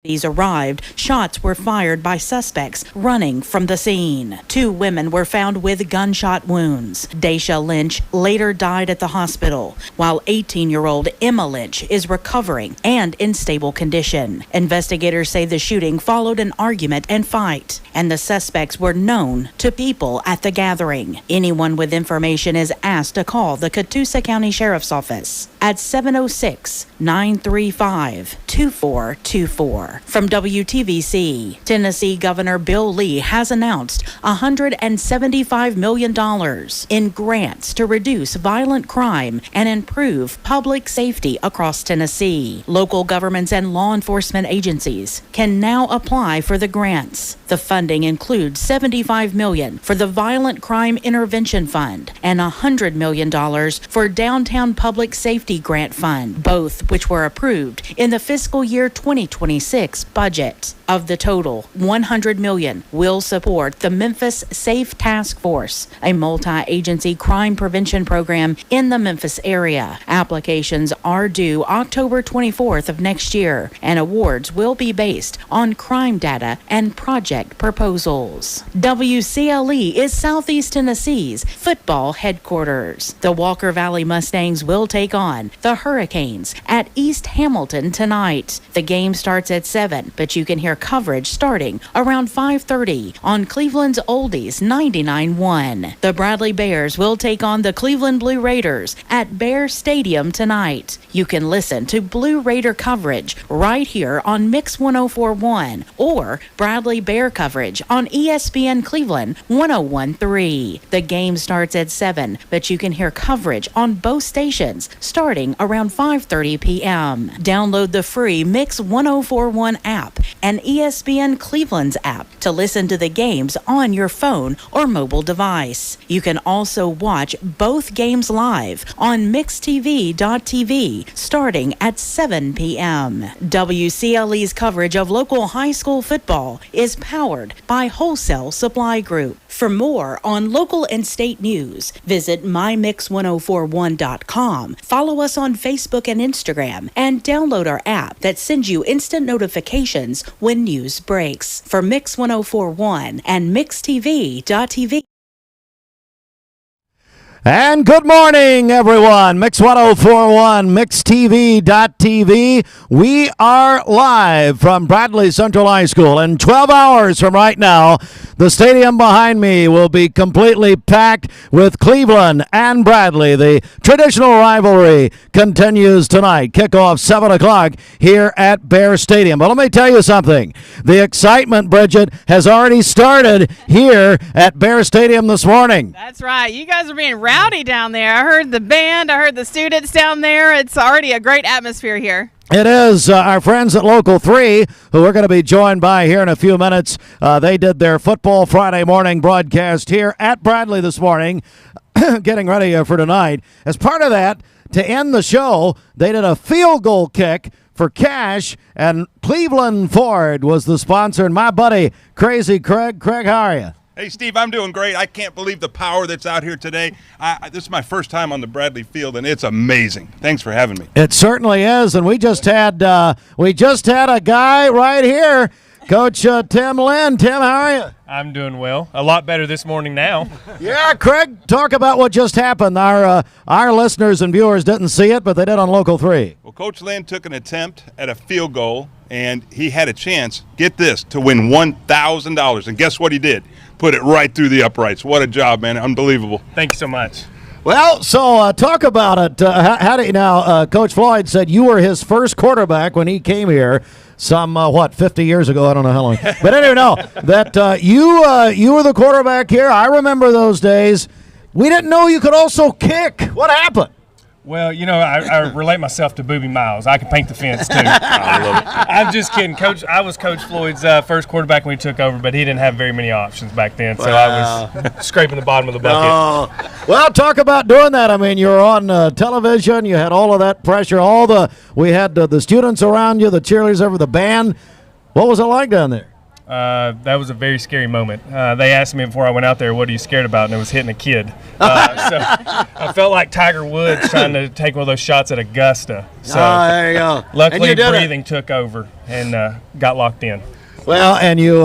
These arrived, shots were fired by suspects running from the scene. 2 women were found with gunshot wounds. Daisha Lynch later died at the hospital, while 18-year-old Emma Lynch is recovering and in stable condition. Investigators say the shooting followed an argument and fight, and the suspects were known to people at the gathering. Anyone with information is asked to call the Catoosa County Sheriff's Office at 706-935-2424. From WTVC, Tennessee Governor Bill Lee has announced $175 million in grants to reduce violent crime and improve public safety across Tennessee. Local governments and law enforcement agencies can now apply for the grants. The funding includes $75 million for the Violent Crime Intervention Fund and $100 million for Downtown Public Safety Grant Fund, both which were approved in the fiscal year 2026 budget. Of the total, $100 million will support the Memphis Safe Task Force, a multi-agency crime prevention program in the Memphis area. Applications are due October 24th of next year, and awards will be based on crime data and project proposals. WCLE is Southeast Tennessee's football headquarters. The Walker Valley Mustangs will take on the Hurricanes at East Hamilton tonight. The game starts at 7, but you can hear coverage starting around 5:30 on Cleveland's Oldies 99.1. The Bradley Bears will take on the Cleveland Blue Raiders at Bear Stadium tonight. You can listen to Blue Raider coverage right here on Mix 104.1 or Bradley Bear coverage on ESPN Cleveland 101.3. The game starts at 7, but you can hear coverage on both stations starting around 5:30 p.m. Download the free Mix 104.1 app and ESPN Cleveland's app to listen to the games on your phone or mobile device. You can also watch both games live on mixtv.tv starting at 7 p.m. WCLE's coverage of local high school football is powered by Wholesale Supply Group. For more on local and state news, visit mymix1041.com, follow us on Facebook and Instagram, and download our app that sends you instant notifications when news breaks. For Mix 1041 and mixtv.tv. And good morning, everyone. Mix 1041, mixtv.tv. We are live from Bradley Central High School. In 12 hours from right now, the stadium behind me will be completely packed with Cleveland and Bradley. The traditional rivalry continues tonight. Kickoff 7 o'clock here at Bear Stadium. But let me tell you something. The excitement, Bridget, has already started here at Bear Stadium this morning. That's right. You guys are being rowdy down there. I heard the band. I heard the students down there. It's already a great atmosphere here. It is our friends at Local 3, who we're going to be joined by here in a few minutes. They did their Football Friday morning broadcast here at Bradley this morning, getting ready for tonight. As part of that, to end the show, they did a field goal kick for cash, and Cleveland Ford was the sponsor. And my buddy, Crazy Craig. Craig, how are you? Hey, Steve, I'm doing great. I can't believe the power that's out here today. This is my first time on the Bradley field, and it's amazing. Thanks for having me. It certainly is, and we just had a guy right here, Coach Tim Lynn. Tim, how are you? I'm doing well. A lot better this morning now. Yeah, Craig, talk about what just happened. Our listeners and viewers didn't see it, but they did on Local 3. Well, Coach Lynn took an attempt at a field goal, and he had a chance, get this, to win $1,000. And guess what he did? Put it right through the uprights. What a job, man. Unbelievable. Thank you so much. Well, so talk about it. How do you now? Coach Floyd said you were his first quarterback when he came here. Some 50 years ago? I don't know how long. But anyway, no, that you were the quarterback here. I remember those days. We didn't know you could also kick. What happened? Well, you know, I relate myself to Booby Miles. I can paint the fence, too. I love it. I'm just kidding. Coach. I was Coach Floyd's first quarterback when he took over, but he didn't have very many options back then, so I was scraping the bottom of the bucket. Well, talk about doing that. I mean, you were on television. You had all of that pressure. We had the students around you, the cheerleaders over the band. What was it like down there? That was a very scary moment. They asked me before I went out there, what are you scared about? And it was hitting a kid. So I felt like Tiger Woods trying to take one of those shots at Augusta. So there you go. Luckily, breathing took over and got locked in. Well, and you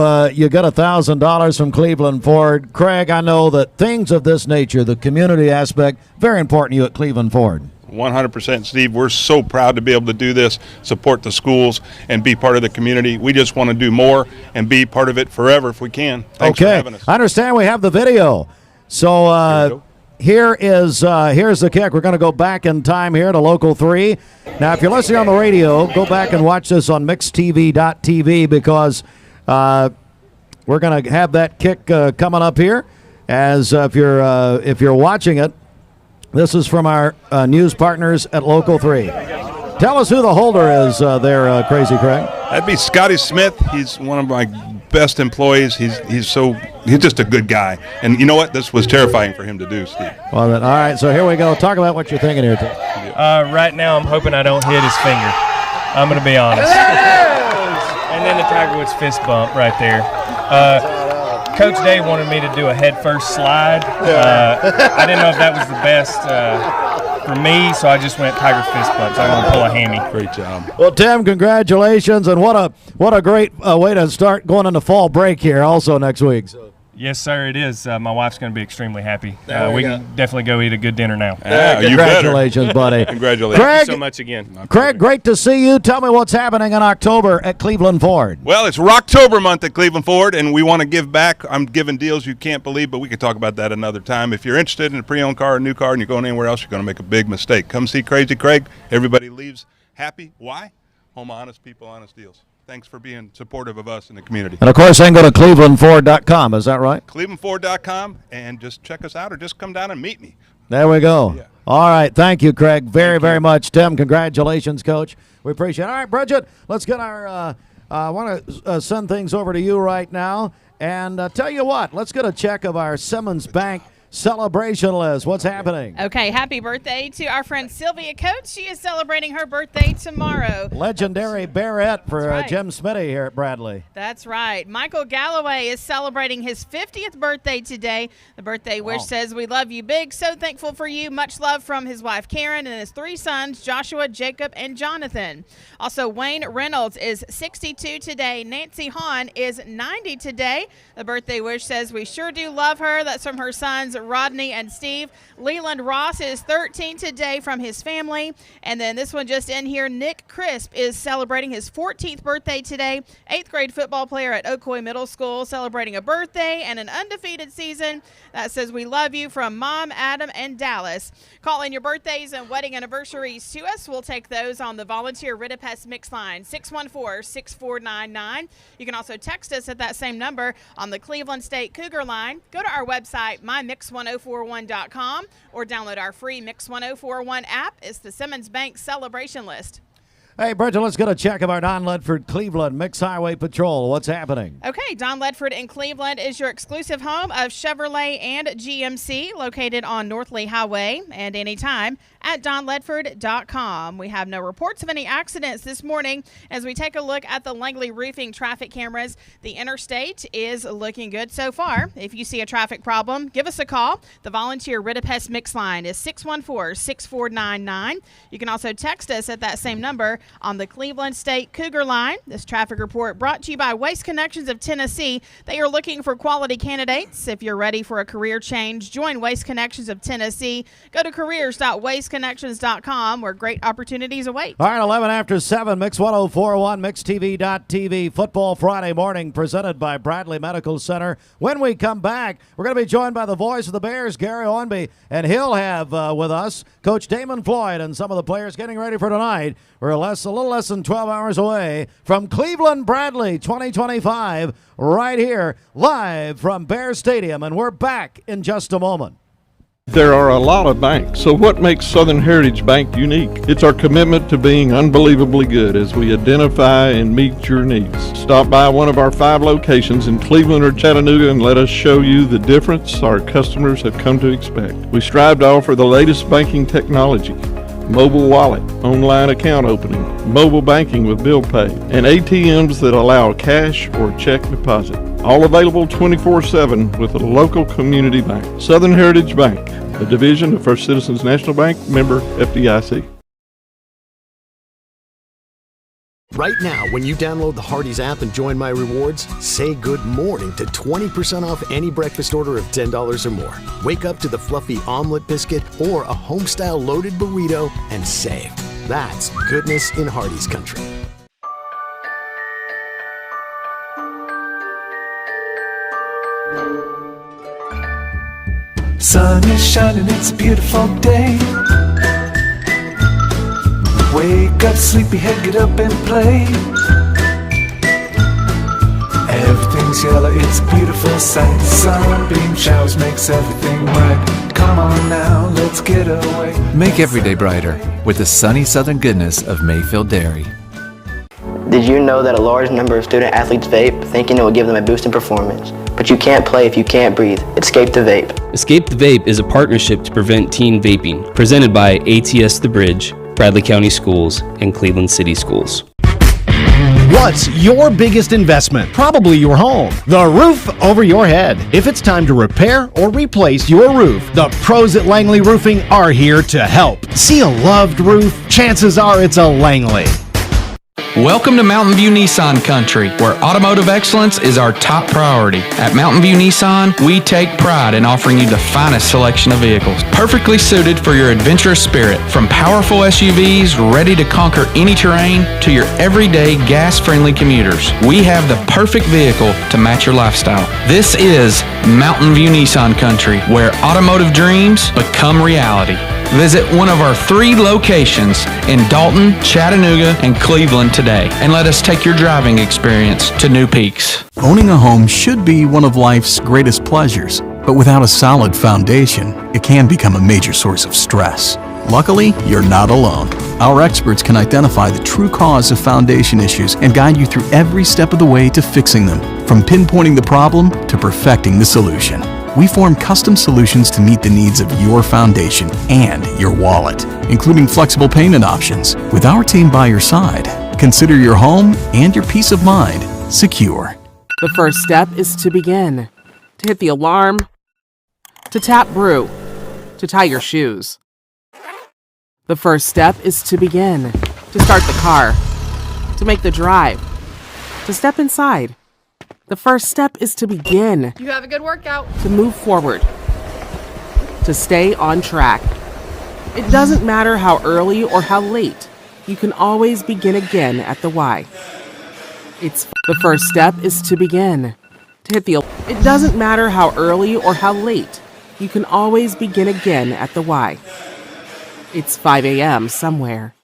got $1,000 from Cleveland Ford. Craig, I know that things of this nature, the community aspect, very important to you at Cleveland Ford. 100%, Steve. We're so proud to be able to do this, support the schools, and be part of the community. We just want to do more and be part of it forever if we can. Thanks for having us. I understand we have the video. So here's the kick. We're going to go back in time here to Local 3. Now, if you're listening on the radio, go back and watch this on mixtv.tv because we're going to have that kick coming up here. As if you're watching it, this is from our news partners at Local 3. Tell us who the holder is there, Crazy Craig. That'd be Scotty Smith. He's one of my best employees. He's just a good guy. And you know what? This was terrifying for him to do, Steve. Well, then, all right, so here we go. Talk about what you're thinking here, Tim. Right now, I'm hoping I don't hit his finger. I'm going to be honest. And then the Tiger Woods fist bump right there. Coach Day wanted me to do a head-first slide. I didn't know if that was the best for me, so I just went Tiger fist bump. So I'm going to pull a hammy. Great job. Well, Tim, congratulations, and what a great way to start going into fall break here also next week. So. Yes, sir, it is. My wife's going to be extremely happy. We can definitely go eat a good dinner now. Congratulations, buddy. Congratulations. Craig, Thank you so much again. Craig, great to see you. Tell me what's happening in October at Cleveland Ford. Well, it's Rocktober month at Cleveland Ford, and we want to give back. I'm giving deals you can't believe, but we could talk about that another time. If you're interested in a pre-owned car or a new car and you're going anywhere else, you're going to make a big mistake. Come see Crazy Craig. Everybody leaves happy. Why? Home of honest people, honest deals. Thanks for being supportive of us in the community. And, of course, they can go to clevelandford.com. Is that right? clevelandford.com, and just check us out or just come down and meet me. There we go. Yeah. All right. Thank you, Craig, very much. Tim, congratulations, Coach. We appreciate it. All right, Bridget, let's get our I want to send things over to you right now. And tell you what, let's get a check of our Simmons Bank celebration list. What's happening? Okay, happy birthday to our friend Sylvia Coates. She is celebrating her birthday tomorrow. Legendary Barrett for right. Jim Smitty here at Bradley. That's right. Michael Galloway is celebrating his 50th birthday today. The birthday wish says, "We love you big. So thankful for you. Much love from his wife Karen and his 3 sons, Joshua, Jacob, and Jonathan." Also, Wayne Reynolds is 62 today. Nancy Hahn is 90 today. The birthday wish says, "We sure do love her." That's from her sons, Rodney and Steve. Leland Ross is 13 today from his family. And then this one just in here, Nick Crisp is celebrating his 14th birthday today. 8th grade football player at Ocoee Middle School, celebrating a birthday and an undefeated season. That says, "We love you," from Mom, Adam, and Dallas. Call in your birthdays and wedding anniversaries to us. We'll take those on the volunteer Ritapest mix line, 614-6499. You can also text us at that same number on the Cleveland State Cougar line. Go to our website, mymix1041.com, or download our free Mix 1041 app. It's the Simmons Bank celebration list. Hey, Bridget, let's get a check of our Don Ledford Cleveland Mix Highway Patrol. What's happening? Okay, Don Ledford in Cleveland is your exclusive home of Chevrolet and GMC, located on North Lee Highway, and anytime at donledford.com. We have no reports of any accidents this morning. As we take a look at the Langley Roofing traffic cameras, the interstate is looking good so far. If you see a traffic problem, give us a call. The volunteer Ritapest mix line is 614-6499. You can also text us at that same number on the Cleveland State Cougar line. This traffic report brought to you by Waste Connections of Tennessee. They are looking for quality candidates. If you're ready for a career change, join Waste Connections of Tennessee. Go to careers.wasteconnections.com, where great opportunities await. All right, 11 after 7, Mix 1041, mixtv.tv. Football Friday morning presented by Bradley Medical Center. When we come back, we're going to be joined by the voice of the Bears, Gary Ownby, and he'll have with us Coach Damon Floyd and some of the players getting ready for tonight. We're a little less than 12 hours away from Cleveland Bradley 2025, right here, live from Bear Stadium, and we're back in just a moment. There are a lot of banks, so what makes Southern Heritage Bank unique? It's our commitment to being unbelievably good as we identify and meet your needs. Stop by one of our 5 locations in Cleveland or Chattanooga and let us show you the difference our customers have come to expect. We strive to offer the latest banking technology, mobile wallet, online account opening, mobile banking with bill pay, and ATMs that allow cash or check deposit. All available 24/7 with a local community bank. Southern Heritage Bank, a division of First Citizens National Bank, member FDIC. Right now, when you download the Hardee's app and join My Rewards, say good morning to 20% off any breakfast order of $10 or more. Wake up to the fluffy omelet biscuit or a home-style loaded burrito and save. That's goodness in Hardee's country. Sun is shining, it's a beautiful day. Wake up, sleepyhead, get up and play. Everything's yellow, it's a beautiful sight. Sunbeam showers makes everything right. Come on now, let's get away. Make every day brighter with the sunny southern goodness of Mayfield Dairy. Did you know that a large number of student athletes vape, thinking it will give them a boost in performance? But you can't play if you can't breathe. Escape the vape. Escape the Vape is a partnership to prevent teen vaping, presented by ATS The Bridge, Bradley County Schools, and Cleveland City Schools. What's your biggest investment? Probably your home. The roof over your head. If it's time to repair or replace your roof, the pros at Langley Roofing are here to help. See a loved roof? Chances are it's a Langley. Welcome to Mountain View Nissan Country, where automotive excellence is our top priority. At Mountain View Nissan, we take pride in offering you the finest selection of vehicles, perfectly suited for your adventurous spirit. From powerful SUVs ready to conquer any terrain to your everyday gas-friendly commuters, we have the perfect vehicle to match your lifestyle. This is Mountain View Nissan Country, where automotive dreams become reality. Visit one of our 3 locations in Dalton, Chattanooga, and Cleveland today, and let us take your driving experience to new peaks. Owning a home should be one of life's greatest pleasures, but without a solid foundation, it can become a major source of stress. Luckily, you're not alone. Our experts can identify the true cause of foundation issues and guide you through every step of the way to fixing them, from pinpointing the problem to perfecting the solution. We form custom solutions to meet the needs of your foundation and your wallet, including flexible payment options. With our team by your side, consider your home and your peace of mind secure. The first step is to begin. To hit the alarm. To tap brew. To tie your shoes. The first step is to begin. To start the car. To make the drive. To step inside. The first step is to begin. You have a good workout. To move forward. To stay on track. It doesn't matter how early or how late. You can always begin again at the Y. The first step is to begin. To hit the... It doesn't matter how early or how late. You can always begin again at the Y. It's 5 a.m. somewhere.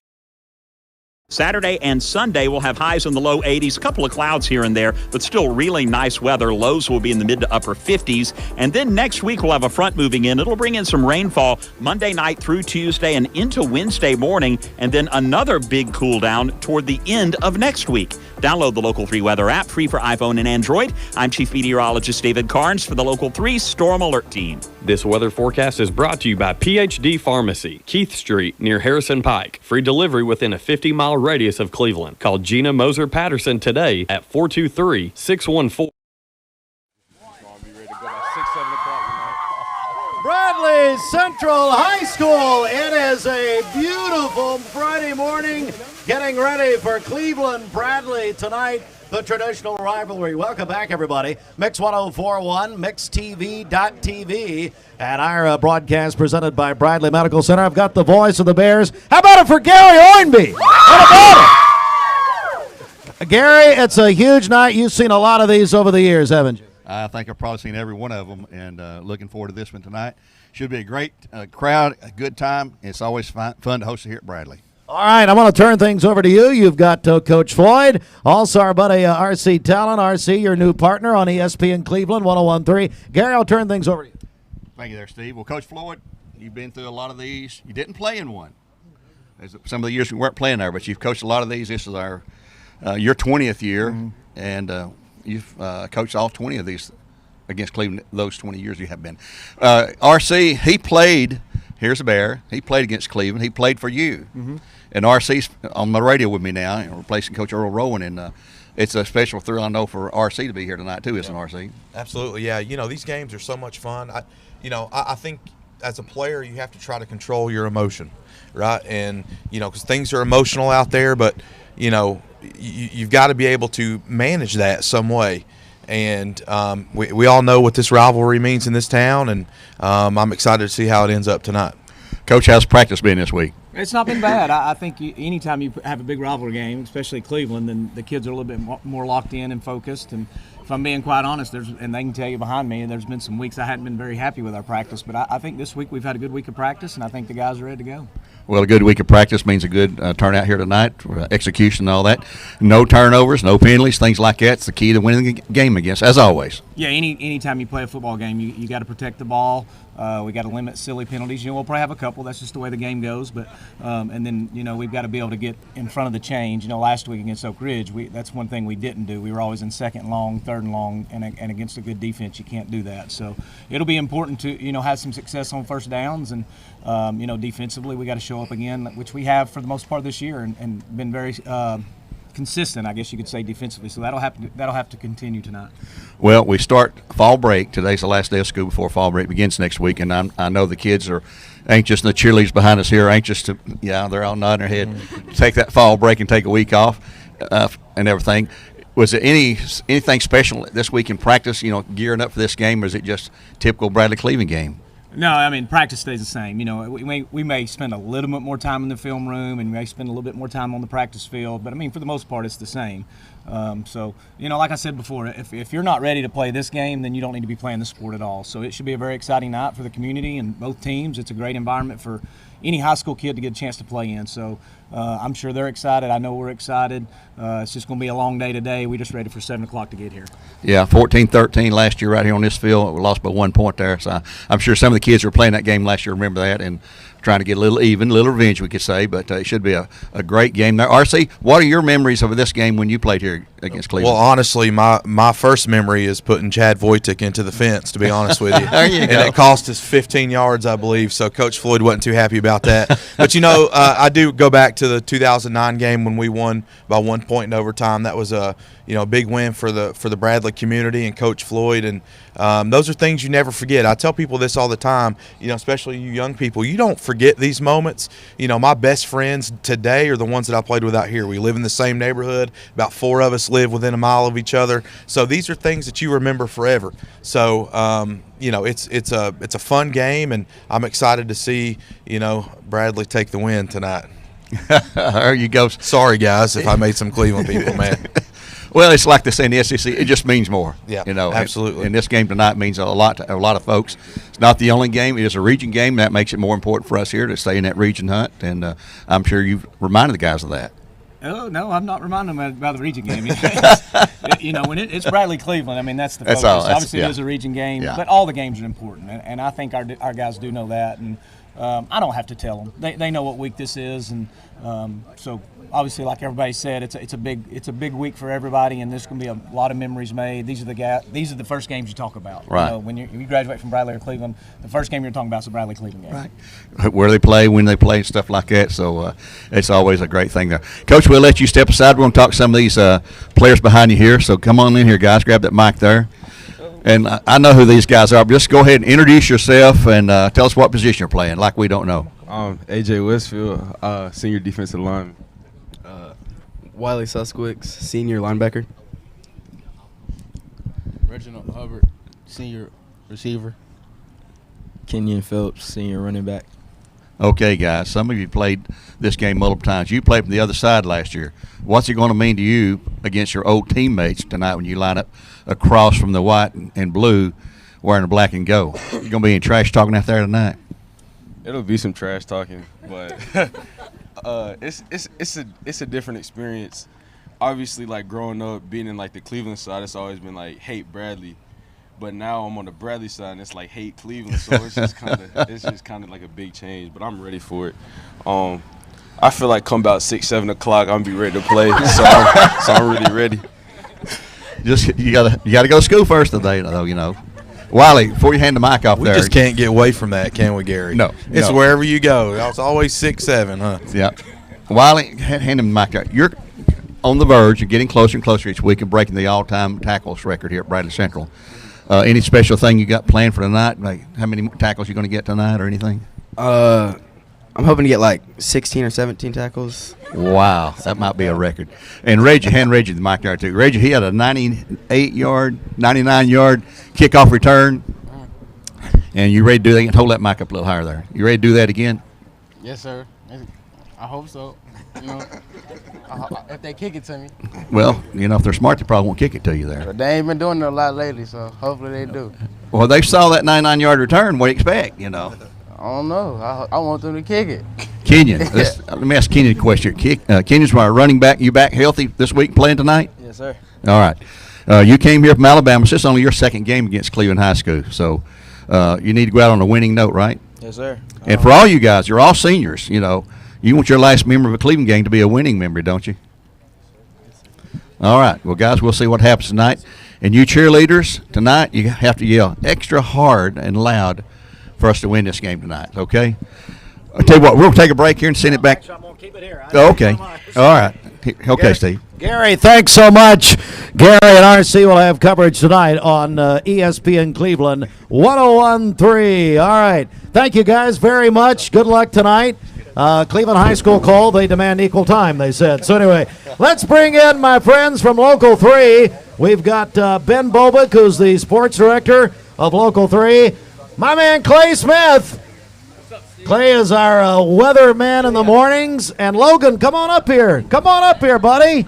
Saturday and Sunday will have highs in the low 80s, a couple of clouds here and there, but still really nice weather. Lows will be in the mid to upper 50s. And then next week we'll have a front moving in. It'll bring in some rainfall Monday night through Tuesday and into Wednesday morning, and then another big cool down toward the end of next week. Download the Local 3 weather app, free for iPhone and Android. I'm Chief Meteorologist David Carnes for the Local 3 Storm Alert Team. This weather forecast is brought to you by PhD Pharmacy, Keith Street near Harrison Pike. Free delivery within a 50-mile radius of Cleveland. Call Gina Moser Patterson today at 423-614. Bradley Central High School. It is a beautiful Friday morning, getting ready for Cleveland Bradley tonight, the traditional rivalry. Welcome back, everybody. Mix 1041, mixtv.tv, and our broadcast presented by Bradley Medical Center. I've got the voice of the Bears. How about it for Gary Oinby? How about it? Gary, it's a huge night. You've seen a lot of these over the years, haven't you? I think I've probably seen every one of them, and looking forward to this one tonight. Should be a great crowd, a good time. It's always fun to host it here at Bradley. All right, I want to turn things over to you. You've got Coach Floyd, also our buddy R.C. Talon. R.C., your new partner on ESPN Cleveland 101.3. Gary, I'll turn things over to you. Thank you there, Steve. Well, Coach Floyd, you've been through a lot of these. You didn't play in one. Some of the years we weren't playing there, but you've coached a lot of these. This is your 20th year, and you've coached all 20 of these against Cleveland those 20 years you have been. R.C., he played here's a Bear. He played against Cleveland. He played for you. And RC's on my radio with me now, replacing Coach Earl Rowan. And it's a special thrill, I know, for RC to be here tonight, too, isn't RC? Absolutely, yeah. These games are so much fun. I think as a player, you have to try to control your emotion, right? And, because things are emotional out there, but, you've got to be able to manage that some way. And we all know what this rivalry means in this town, and I'm excited to see how it ends up tonight. Coach, how's practice been this week? It's not been bad. I think anytime you have a big rivalry game, especially Cleveland, then the kids are a little bit more locked in and focused. And if I'm being quite honest, and they can tell you behind me, there's been some weeks I hadn't been very happy with our practice. But I think this week we've had a good week of practice, and I think the guys are ready to go. Well, a good week of practice means a good turnout here tonight, execution and all that. No turnovers, no penalties, things like that. It's the key to winning the game, I guess, as always. Yeah, anytime you play a football game, you got to protect the ball. We got to limit silly penalties. We'll probably have a couple. That's just the way the game goes. But and then we've got to be able to get in front of the change. Last week against Oak Ridge, that's one thing we didn't do. We were always in second and long, third and long, and against a good defense, you can't do that. So it'll be important to have some success on first downs, and defensively we got to show up again, which we have for the most part this year, and been very consistent, I guess you could say, defensively. So that'll have to continue tonight. Well, we start fall break. Today's the last day of school before fall break begins next week, and I know the kids are anxious, and the cheerleaders behind us here are anxious to, they're all nodding their head, take that fall break and take a week off and everything. Was there anything special this week in practice, gearing up for this game, or is it just typical Bradley Cleveland game? No, practice stays the same. We may spend a little bit more time in the film room, and we may spend a little bit more time on the practice field, but for the most part, it's the same. So, like I said before, if you're not ready to play this game, then you don't need to be playing the sport at all. So it should be a very exciting night for the community and both teams. It's a great environment for any high school kid to get a chance to play in. So I'm sure they're excited. I know we're excited. It's just going to be a long day today. We're just ready for 7 o'clock to get here. Yeah, 14-13 last year right here on this field. We lost by 1 point there. So I'm sure some of the kids who were playing that game last year remember that and trying to get a little revenge, we could say. But it should be a great game there. RC, what are your memories of this game when you played here against Cleveland? Well, honestly, my first memory is putting Chad Wojtek into the fence, to be honest with you. There you go. And it cost us 15 yards, I believe, so Coach Floyd wasn't too happy about that. But, I do go back to the 2009 game when we won by 1 point in overtime. That was a big win for the Bradley community and Coach Floyd, and those are things you never forget. I tell people this all the time, especially you young people, you don't forget these moments. My best friends today are the ones that I played with out here. We live in the same neighborhood. About 4 of us live within a mile of each other. So these are things that you remember forever. So it's a fun game, and I'm excited to see Bradley take the win tonight. There you go. Sorry, guys, if I made some Cleveland people mad. Well, it's like they say in the SEC, it just means more. Yeah, absolutely. And this game tonight means a lot to a lot of folks. It's not the only game. It is a region game. That makes it more important for us here to stay in that region hunt, and I'm sure you've reminded the guys of that. Oh, no, I'm not reminding them about the region game. When it's Bradley Cleveland, that's the focus. Obviously, it is a region game, but all the games are important, and I think our guys do know that, and I don't have to tell them. They know what week this is, and so obviously, like everybody said, it's a big week for everybody, and there's going to be a lot of memories made. These are the first games you talk about. Right. When you graduate from Bradley or Cleveland, the first game you're talking about is the Bradley Cleveland game. Right. Where they play, when they play, stuff like that. So it's always a great thing there. Coach, we'll let you step aside. We're going to talk to some of these players behind you here. So come on in here, guys. Grab that mic there. And I know who these guys are, but just go ahead and introduce yourself and tell us what position you're playing, like we don't know. AJ Westfield, senior defensive lineman. Wiley Susquicks, senior linebacker. Reginald Hubbard, senior receiver. Kenyon Phillips, senior running back. Okay, guys, some of you played this game multiple times. You played from the other side last year. What's it going to mean to you against your old teammates tonight when you line up across from the white and blue wearing the black and gold? You're going to be in trash talking out there tonight? It'll be some trash talking, but it's a different experience. Obviously, like growing up, being in like the Cleveland side, it's always been like hate Bradley. But now I'm on the Bradley side, and it's like hate Cleveland. So it's just kind of like a big change. But I'm ready for it. I feel like come about 6-7 o'clock, I'm gonna be ready to play. So I'm really ready. You gotta go to school first today, though. Wiley, before you hand the mic off We there. just can't get away from that, can we, Gary? No. It's no. wherever you go. It's always 6'7", huh? Yeah. Wiley, hand him the mic out. You're on the verge of getting closer and closer each week and breaking the all-time tackles record here at Bradley Central. Any special thing you got planned for tonight? Like how many tackles you going to get tonight or anything? I'm hoping to get like 16 or 17 tackles. Wow, that might be a record. And Reggie, hand Reggie the mic there too. Reggie, he had a 99-yard kickoff return. And you ready to do that? Hold that mic up a little higher there. You ready to do that again? Yes, sir. I hope so. You know, if they kick it to me. Well, you know, if they're smart, they probably won't kick it to you there. But they ain't been doing it a lot lately, so hopefully they do. Well, they saw that 99-yard return. What do you expect, you know? I don't know. I want them to kick it. Kenyon, let me ask Kenyon a question. Kenyon's my running back. You back healthy this week playing tonight? Yes, sir. All right. You came here from Alabama. So this is only your second game against Cleveland High School. So you need to go out on a winning note, right? Yes, sir. And for all you guys, you're all seniors, you know. You want your last member of a Cleveland game to be a winning member, don't you? All right. Well, guys, we'll see what happens tonight. And you cheerleaders, tonight you have to yell extra hard and loud for us to win this game tonight, okay? I'll tell you what, we'll take a break here and send it back. I'm going to keep it here. Okay. All right. Okay, Gary, Steve. Gary, thanks so much. Gary and RC will have coverage tonight on ESPN Cleveland 101.3. All right. Thank you guys very much. Good luck tonight. Cleveland High School call. They demand equal time, they said. So anyway, let's bring in my friends from Local 3. We've got Ben Bobick, who's the sports director of Local 3. My man Clay Smith. Clay is our weather man in the mornings. And Logan, come on up here. Come on up here, buddy.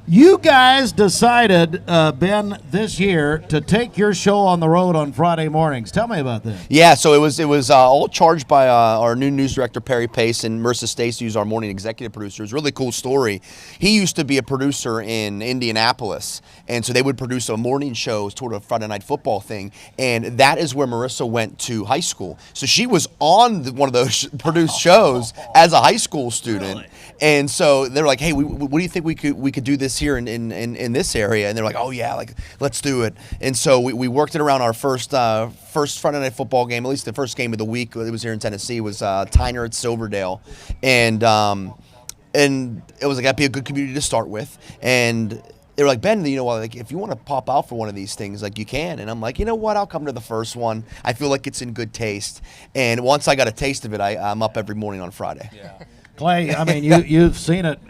You guys decided, Ben, this year to take your show on the road on Friday mornings. Tell me about that. Yeah, so it was all charged by our new news director, Perry Pace, and Marissa Stacy, who's our morning executive producer. It's a really cool story. He used to be a producer in Indianapolis, and so they would produce a morning show sort of Friday night football thing, and that is where Marissa went to high school. So she was on one of those produced shows as a high school student. Really? And so they're like, hey, what do you think we could do this here in this area? And they're like, oh yeah, like let's do it. And so we worked it around our first Friday night football game, at least the first game of the week. It was here in Tennessee. Was Tyner at Silverdale, and it was like that'd be a good community to start with. And they were like, Ben, you know, like if you want to pop out for one of these things, like you can. And I'm like, you know what? I'll come to the first one. I feel like it's in good taste. And once I got a taste of it, I'm up every morning on Friday. Yeah. Clay, I mean, you've seen it.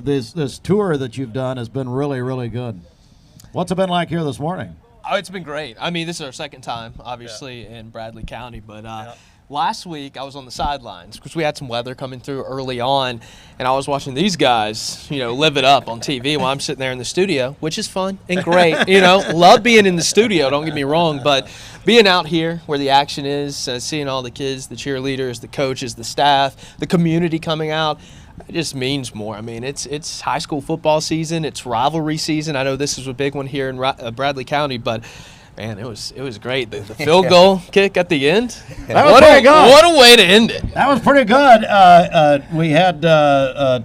This tour that you've done has been really, really good. What's it been like here this morning? Oh, it's been great. I mean, this is our second time, obviously, in Bradley County. But last week I was on the sidelines because we had some weather coming through early on, and I was watching these guys, you know, live it up on TV while I'm sitting there in the studio, which is fun and great. You know, love being in the studio, don't get me wrong, but being out here where the action is, seeing all the kids, the cheerleaders, the coaches, the staff, the community coming out, it just means more. I mean, it's high school football season. It's rivalry season. I know this is a big one here in Bradley County, but man, it was great. The field goal kick at the end. That was pretty good. What a way to end it. That was pretty good. We had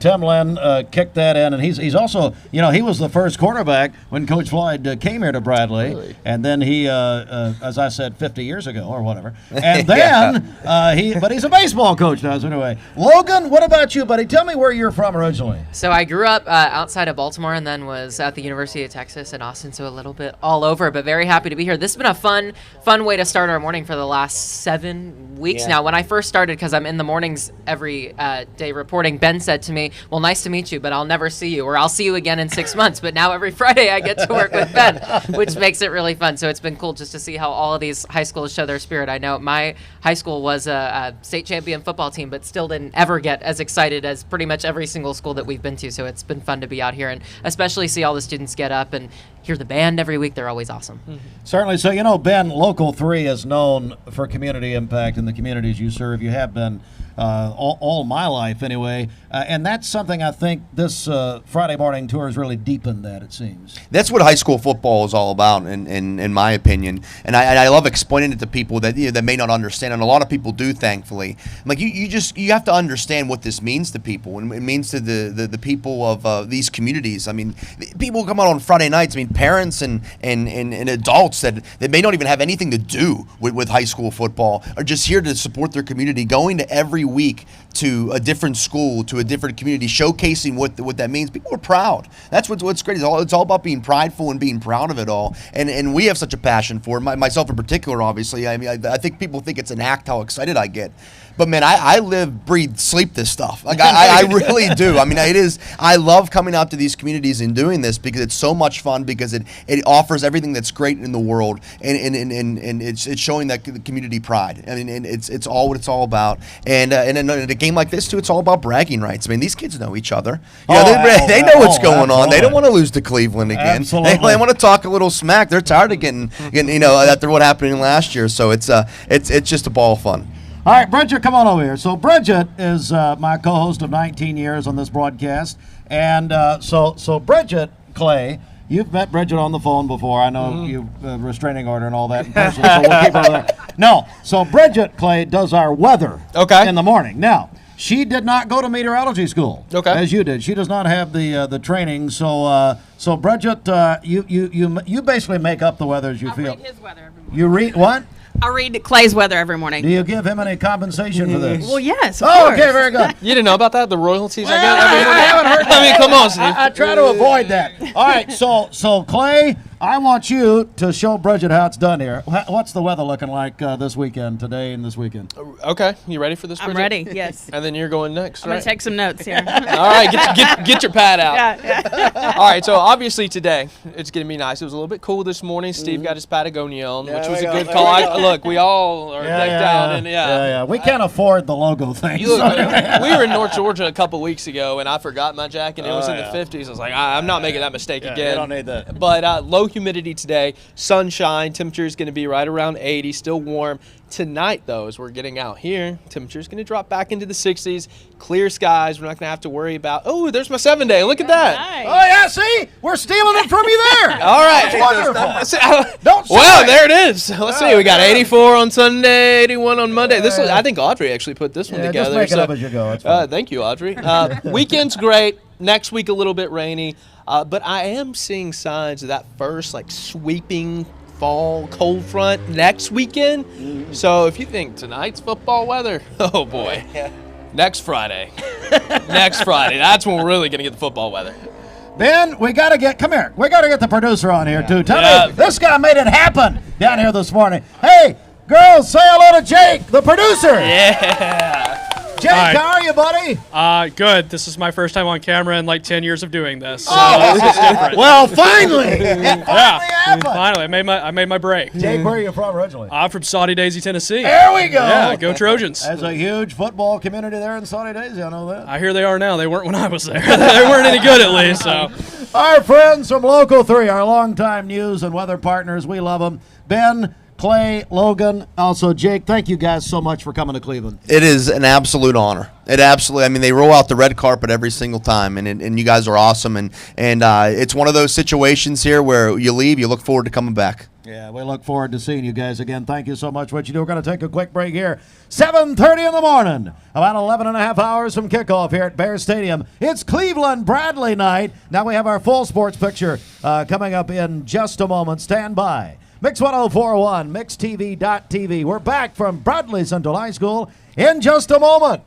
Tim Lynn kick that in, and he's also, you know, he was the first quarterback when Coach Floyd came here to Bradley, really? And then he, as I said, 50 years ago or whatever, and then but he's a baseball coach now. So anyway, Logan, what about you, buddy? Tell me where you're from originally. So I grew up outside of Baltimore and then was at the University of Texas in Austin, so a little bit all over, but very happy to be here. This has been a fun way to start our morning for the last 7 weeks now. When I first started, because I'm in the mornings every day reporting, Ben said to me, well, nice to meet you, but I'll never see you, or I'll see you again in 6 months. But now every Friday I get to work with Ben, which makes it really fun. So it's been cool just to see how all of these high schools show their spirit. I know my high school was a state champion football team, but still didn't ever get as excited as pretty much every single school that we've been to. So it's been fun to be out here and especially see all the students get up and hear the band every week. They're always awesome. Mm-hmm. Certainly. So, you know, Ben, Local 3 is known for community impact in the communities you serve. You have been all my life anyway. And that's something I think this Friday morning tour has really deepened that, it seems. That's what high school football is all about, in my opinion. And I love explaining it to people that that may not understand, and a lot of people do, thankfully. Like you have to understand what this means to people, and it means to the people of these communities. I mean, people come out on Friday nights. I mean, parents and adults that may not even have anything to do with high school football are just here to support their community, going to every week to a different school, to a different community, showcasing what that means. People are proud. That's what's great. It's all about being prideful and being proud of it all. And we have such a passion for it. Myself in particular, obviously. I mean, I think people think it's an act how excited I get. But man, I live, breathe, sleep this stuff. Like I really do. I mean, it is. I love coming out to these communities and doing this because it's so much fun. Because it offers everything that's great in the world, and it's showing that community pride. I mean, and it's all what it's all about. And in a game like this too, it's all about bragging rights. I mean, these kids know each other. You know, they know what's going on. They don't want to lose to Cleveland again. They want to talk a little smack. They're tired of getting after what happened last year. So it's just a ball of fun. All right, Bridget, come on over here. So Bridget is my co-host of 19 years on this broadcast. And so Bridget, Clay, you've met Bridget on the phone before. I know you restraining order and all that in person, so we'll keep her there. No, so Bridget, Clay, does our weather in the morning. Now, she did not go to meteorology school as you did. She does not have the training. So Bridget, you basically make up the weather as you feel. I read his weather every morning. You read what? I read Clay's weather every morning. Do you give him any compensation for this? Well, yes, of course. Okay, very good. You didn't know about that? The royalties I get I every morning? haven't heard that. I mean, come on, Steve. I try to avoid that. All right, so Clay, I want you to show Bridget how it's done here. What's the weather looking like this weekend, today and this weekend? Okay, you ready for this, Bridget? I'm ready, yes. And then you're going next, I'm going to take some notes here. All right, get your pad out. Yeah. All right, so obviously today it's going to be nice. It was a little bit cool this morning. Steve got his Patagonia on, which was a good call. Look, we all are decked out. And We can't afford the logo thing. We were in North Georgia a couple weeks ago, and I forgot my jacket. It was in the 50s. I was like, I'm not making that mistake again. You don't need that. But low humidity today, sunshine, temperature is going to be right around 80, still warm. Tonight, though, as we're getting out here, temperature is going to drop back into the 60s. Clear skies. We're not going to have to worry about, there's my 7-day. Look at that. Nice. Oh, yeah, see? We're stealing it from you there. All right. That's wonderful. Well, there it is. Let's see. We got 84 on Sunday, 81 on Monday. I think Audrey actually put this one together. Just make it up as you go. It's fine. Thank you, Audrey. Weekend's great. Next week, a little bit rainy. But I am seeing signs of that first, sweeping fall cold front next weekend. So if you think tonight's football weather, oh boy, next Friday, that's when we're really going to get the football weather. Ben, we got to get the producer on here too. Tell me, this guy made it happen down here this morning. Hey, girls, say hello to Jake, the producer. Yeah. Jake, how are you, buddy? Good. This is my first time on camera in 10 years of doing this. So this is different. Well, finally. It finally happened. Finally, I made my break. Jake, where are you from originally? I'm from Saudi Daisy, Tennessee. There we go. Yeah, go Trojans. There's a huge football community there in Saudi Daisy. I know that. I hear they are now. They weren't when I was there. They weren't any good, at least. So, our friends from Local 3, our longtime news and weather partners, we love them. Ben, Clay, Logan, also Jake, thank you guys so much for coming to Cleveland. It is an absolute honor. They roll out the red carpet every single time, and you guys are awesome. And it's one of those situations here where you leave, you look forward to coming back. Yeah, we look forward to seeing you guys again. Thank you so much for what you do. We're going to take a quick break here. 7:30 in the morning, about 11 and a half hours from kickoff here at Bear Stadium. It's Cleveland-Bradley night. Now we have our full sports picture coming up in just a moment. Stand by. Mix 1041, MixTV.tv. We're back from Bradley Central High School in just a moment.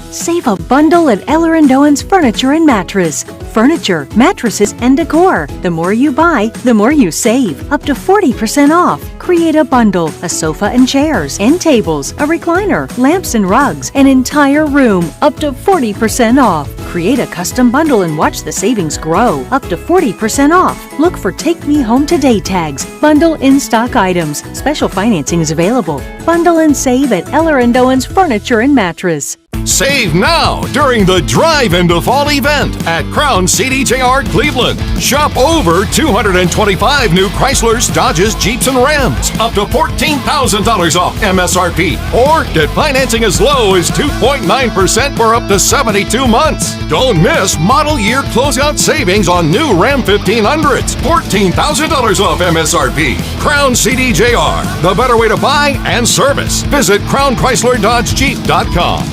Save a bundle at Eller & Owen's Furniture and Mattress. Furniture, mattresses, and decor. The more you buy, the more you save. Up to 40% off. Create a bundle, a sofa and chairs, end tables, a recliner, lamps and rugs, an entire room. Up to 40% off. Create a custom bundle and watch the savings grow. Up to 40% off. Look for Take Me Home Today tags. Bundle in-stock items. Special financing is available. Bundle and save at Eller & Owen's Furniture and Mattress. Save now during the Drive into Fall event at Crown CDJR Cleveland. Shop over 225 new Chryslers, Dodges, Jeeps, and Rams. Up to $14,000 off MSRP. Or get financing as low as 2.9% for up to 72 months. Don't miss model year closeout savings on new Ram 1500s. $14,000 off MSRP. Crown CDJR, the better way to buy and service. Visit crownchrysler.dodge-jeep.com.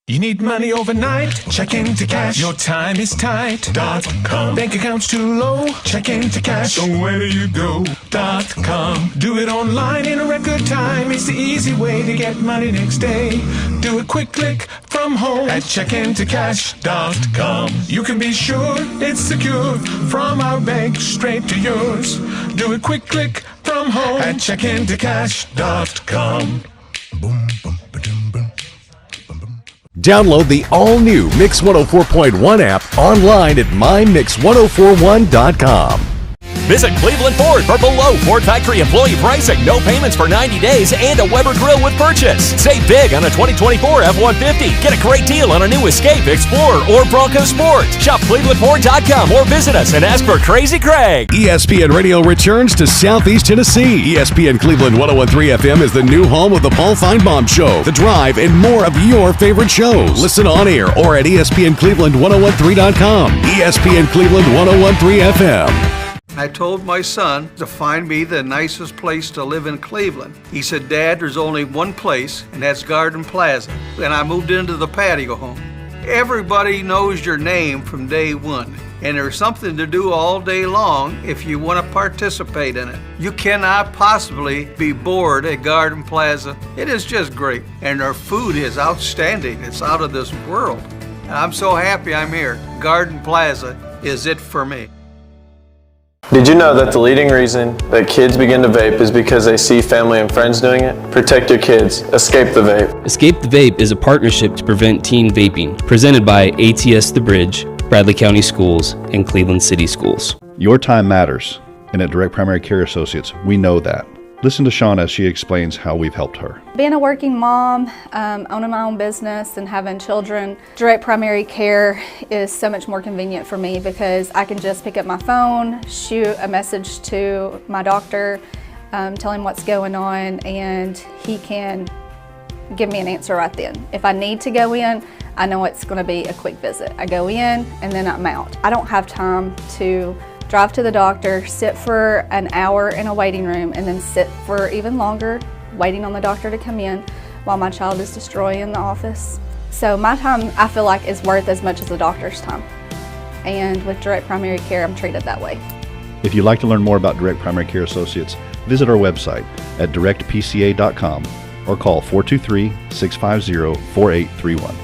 You need money overnight? Check into cash. Your time is tight. .com. Bank account's too low? Check into cash. So where do you go? .com. Do it online in a record time. It's the easy way to get money next day. Do a quick click from home at checkintocash.com. You can be sure it's secure from our bank straight to yours. Do a quick click from home at checkintocash.com. Download the all-new Mix 104.1 app online at mymix1041.com. Visit Cleveland Ford for below Ford factory employee pricing, no payments for 90 days, and a Weber grill with purchase. Save big on a 2024 F-150. Get a great deal on a new Escape, Explorer, or Bronco Sport. Shop ClevelandFord.com or visit us and ask for Crazy Craig. ESPN Radio returns to Southeast Tennessee. ESPN Cleveland 101.3 FM is the new home of the Paul Feinbaum Show, The Drive, and more of your favorite shows. Listen on air or at ESPNCleveland1013.com. ESPN Cleveland 101.3 FM. I told my son to find me the nicest place to live in Cleveland. He said, Dad, there's only one place, and that's Garden Plaza. And I moved into the patio home. Everybody knows your name from day one, and there's something to do all day long if you want to participate in it. You cannot possibly be bored at Garden Plaza. It is just great, and their food is outstanding. It's out of this world. And I'm so happy I'm here. Garden Plaza is it for me. Did you know that the leading reason that kids begin to vape is because they see family and friends doing it? Protect your kids. Escape the Vape. Escape the Vape is a partnership to prevent teen vaping, presented by ATS The Bridge, Bradley County Schools, and Cleveland City Schools. Your time matters, and at Direct Primary Care Associates, we know that. Listen to Shauna as she explains how we've helped her. Being a working mom, owning my own business and having children, Direct Primary Care is so much more convenient for me because I can just pick up my phone, shoot a message to my doctor, tell him what's going on, and he can give me an answer right then. If I need to go in, I know it's going to be a quick visit. I go in and then I'm out. I don't have time to drive to the doctor, sit for an hour in a waiting room, and then sit for even longer waiting on the doctor to come in while my child is destroying the office. So my time, I feel like, is worth as much as the doctor's time. And with Direct Primary Care, I'm treated that way. If you'd like to learn more about Direct Primary Care Associates, visit our website at directpca.com or call 423-650-4831.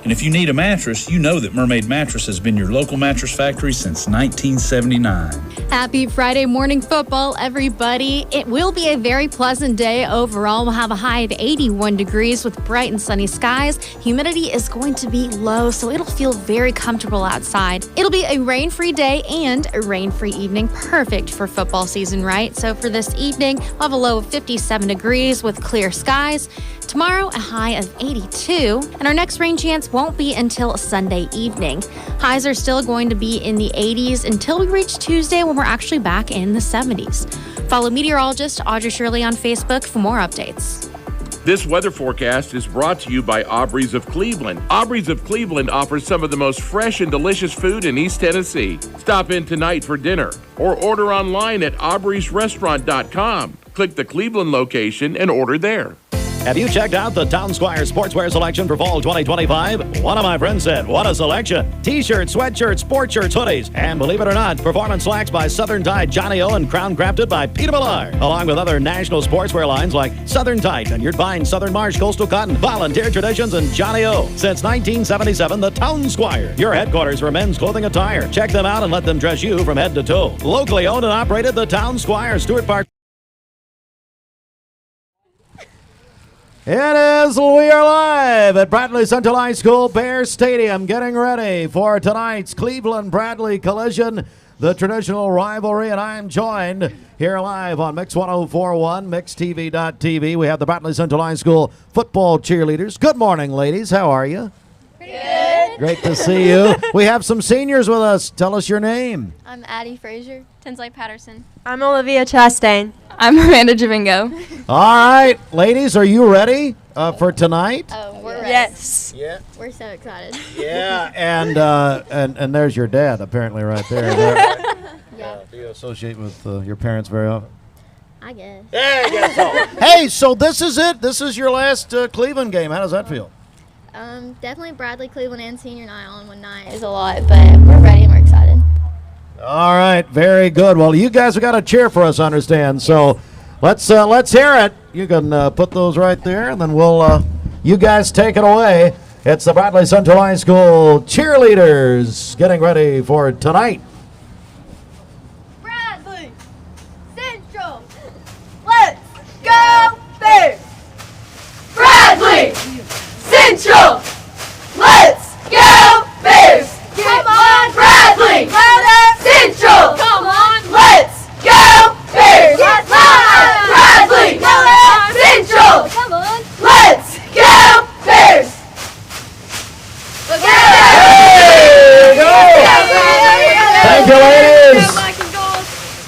And if you need a mattress, you know that Mermaid Mattress has been your local mattress factory since 1979. Happy Friday morning football, everybody. It will be a very pleasant day overall. We'll have a high of 81 degrees with bright and sunny skies. Humidity is going to be low, so it'll feel very comfortable outside. It'll be a rain-free day and a rain-free evening, perfect for football season, right? So for this evening, we'll have a low of 57 degrees with clear skies. Tomorrow, a high of 82, and our next rain chance won't be until Sunday evening. Highs are still going to be in the 80s until we reach Tuesday when we're actually back in the 70s. Follow meteorologist Audrey Shirley on Facebook for more updates. This weather forecast is brought to you by Aubrey's of Cleveland. Aubrey's of Cleveland offers some of the most fresh and delicious food in East Tennessee. Stop in tonight for dinner or order online at aubreysrestaurant.com. Click the Cleveland location and order there. Have you checked out the Town Squire sportswear selection for fall 2025? One of my friends said, what a selection. T-shirts, sweatshirts, sports shirts, hoodies, and believe it or not, performance slacks by Southern Tide Johnny O and Crown Crafted by Peter Millar, along with other national sportswear lines like Southern Tide and your fine Southern Marsh Coastal Cotton, Volunteer Traditions, and Johnny O. Since 1977, the Town Squire, your headquarters for men's clothing attire. Check them out and let them dress you from head to toe. Locally owned and operated, the Town Squire, Stewart Park. It is. We are live at Bradley Central High School Bear Stadium, getting ready for tonight's Cleveland-Bradley collision, the traditional rivalry, and I'm joined here live on Mix 104.1, MixTV.tv. We have the Bradley Central High School football cheerleaders. Good morning, ladies. How are you? Good. Great to see you. We have some seniors with us. Tell us your name. I'm Addie Frazier. Tinsley Patterson. I'm Olivia Chastain. I'm Amanda Javingo. All right, ladies, are you ready for tonight? Oh, we're ready. Yes. Yeah. We're so excited. Yeah, and there's your dad apparently right there. Yeah. Do you associate with your parents very often? I guess. Yeah, I guess so. Hey, so this is it. This is your last Cleveland game. How does that feel? Definitely Bradley, Cleveland, and senior night all in one night is a lot, but we're ready and we're excited. All right, very good. Well, you guys have got to cheer for us, I understand. So let's hear it. You can put those right there, and then we'll you guys take it away. It's the Bradley Central High School cheerleaders getting ready for tonight. Bradley Central, let's go Bears! Bradley Central, let's go Bears! Come on, Bradley! Central! Come on, let's go Bears! Come on, Bradley! Central! Come on, let's go Bears! Thank you, ladies.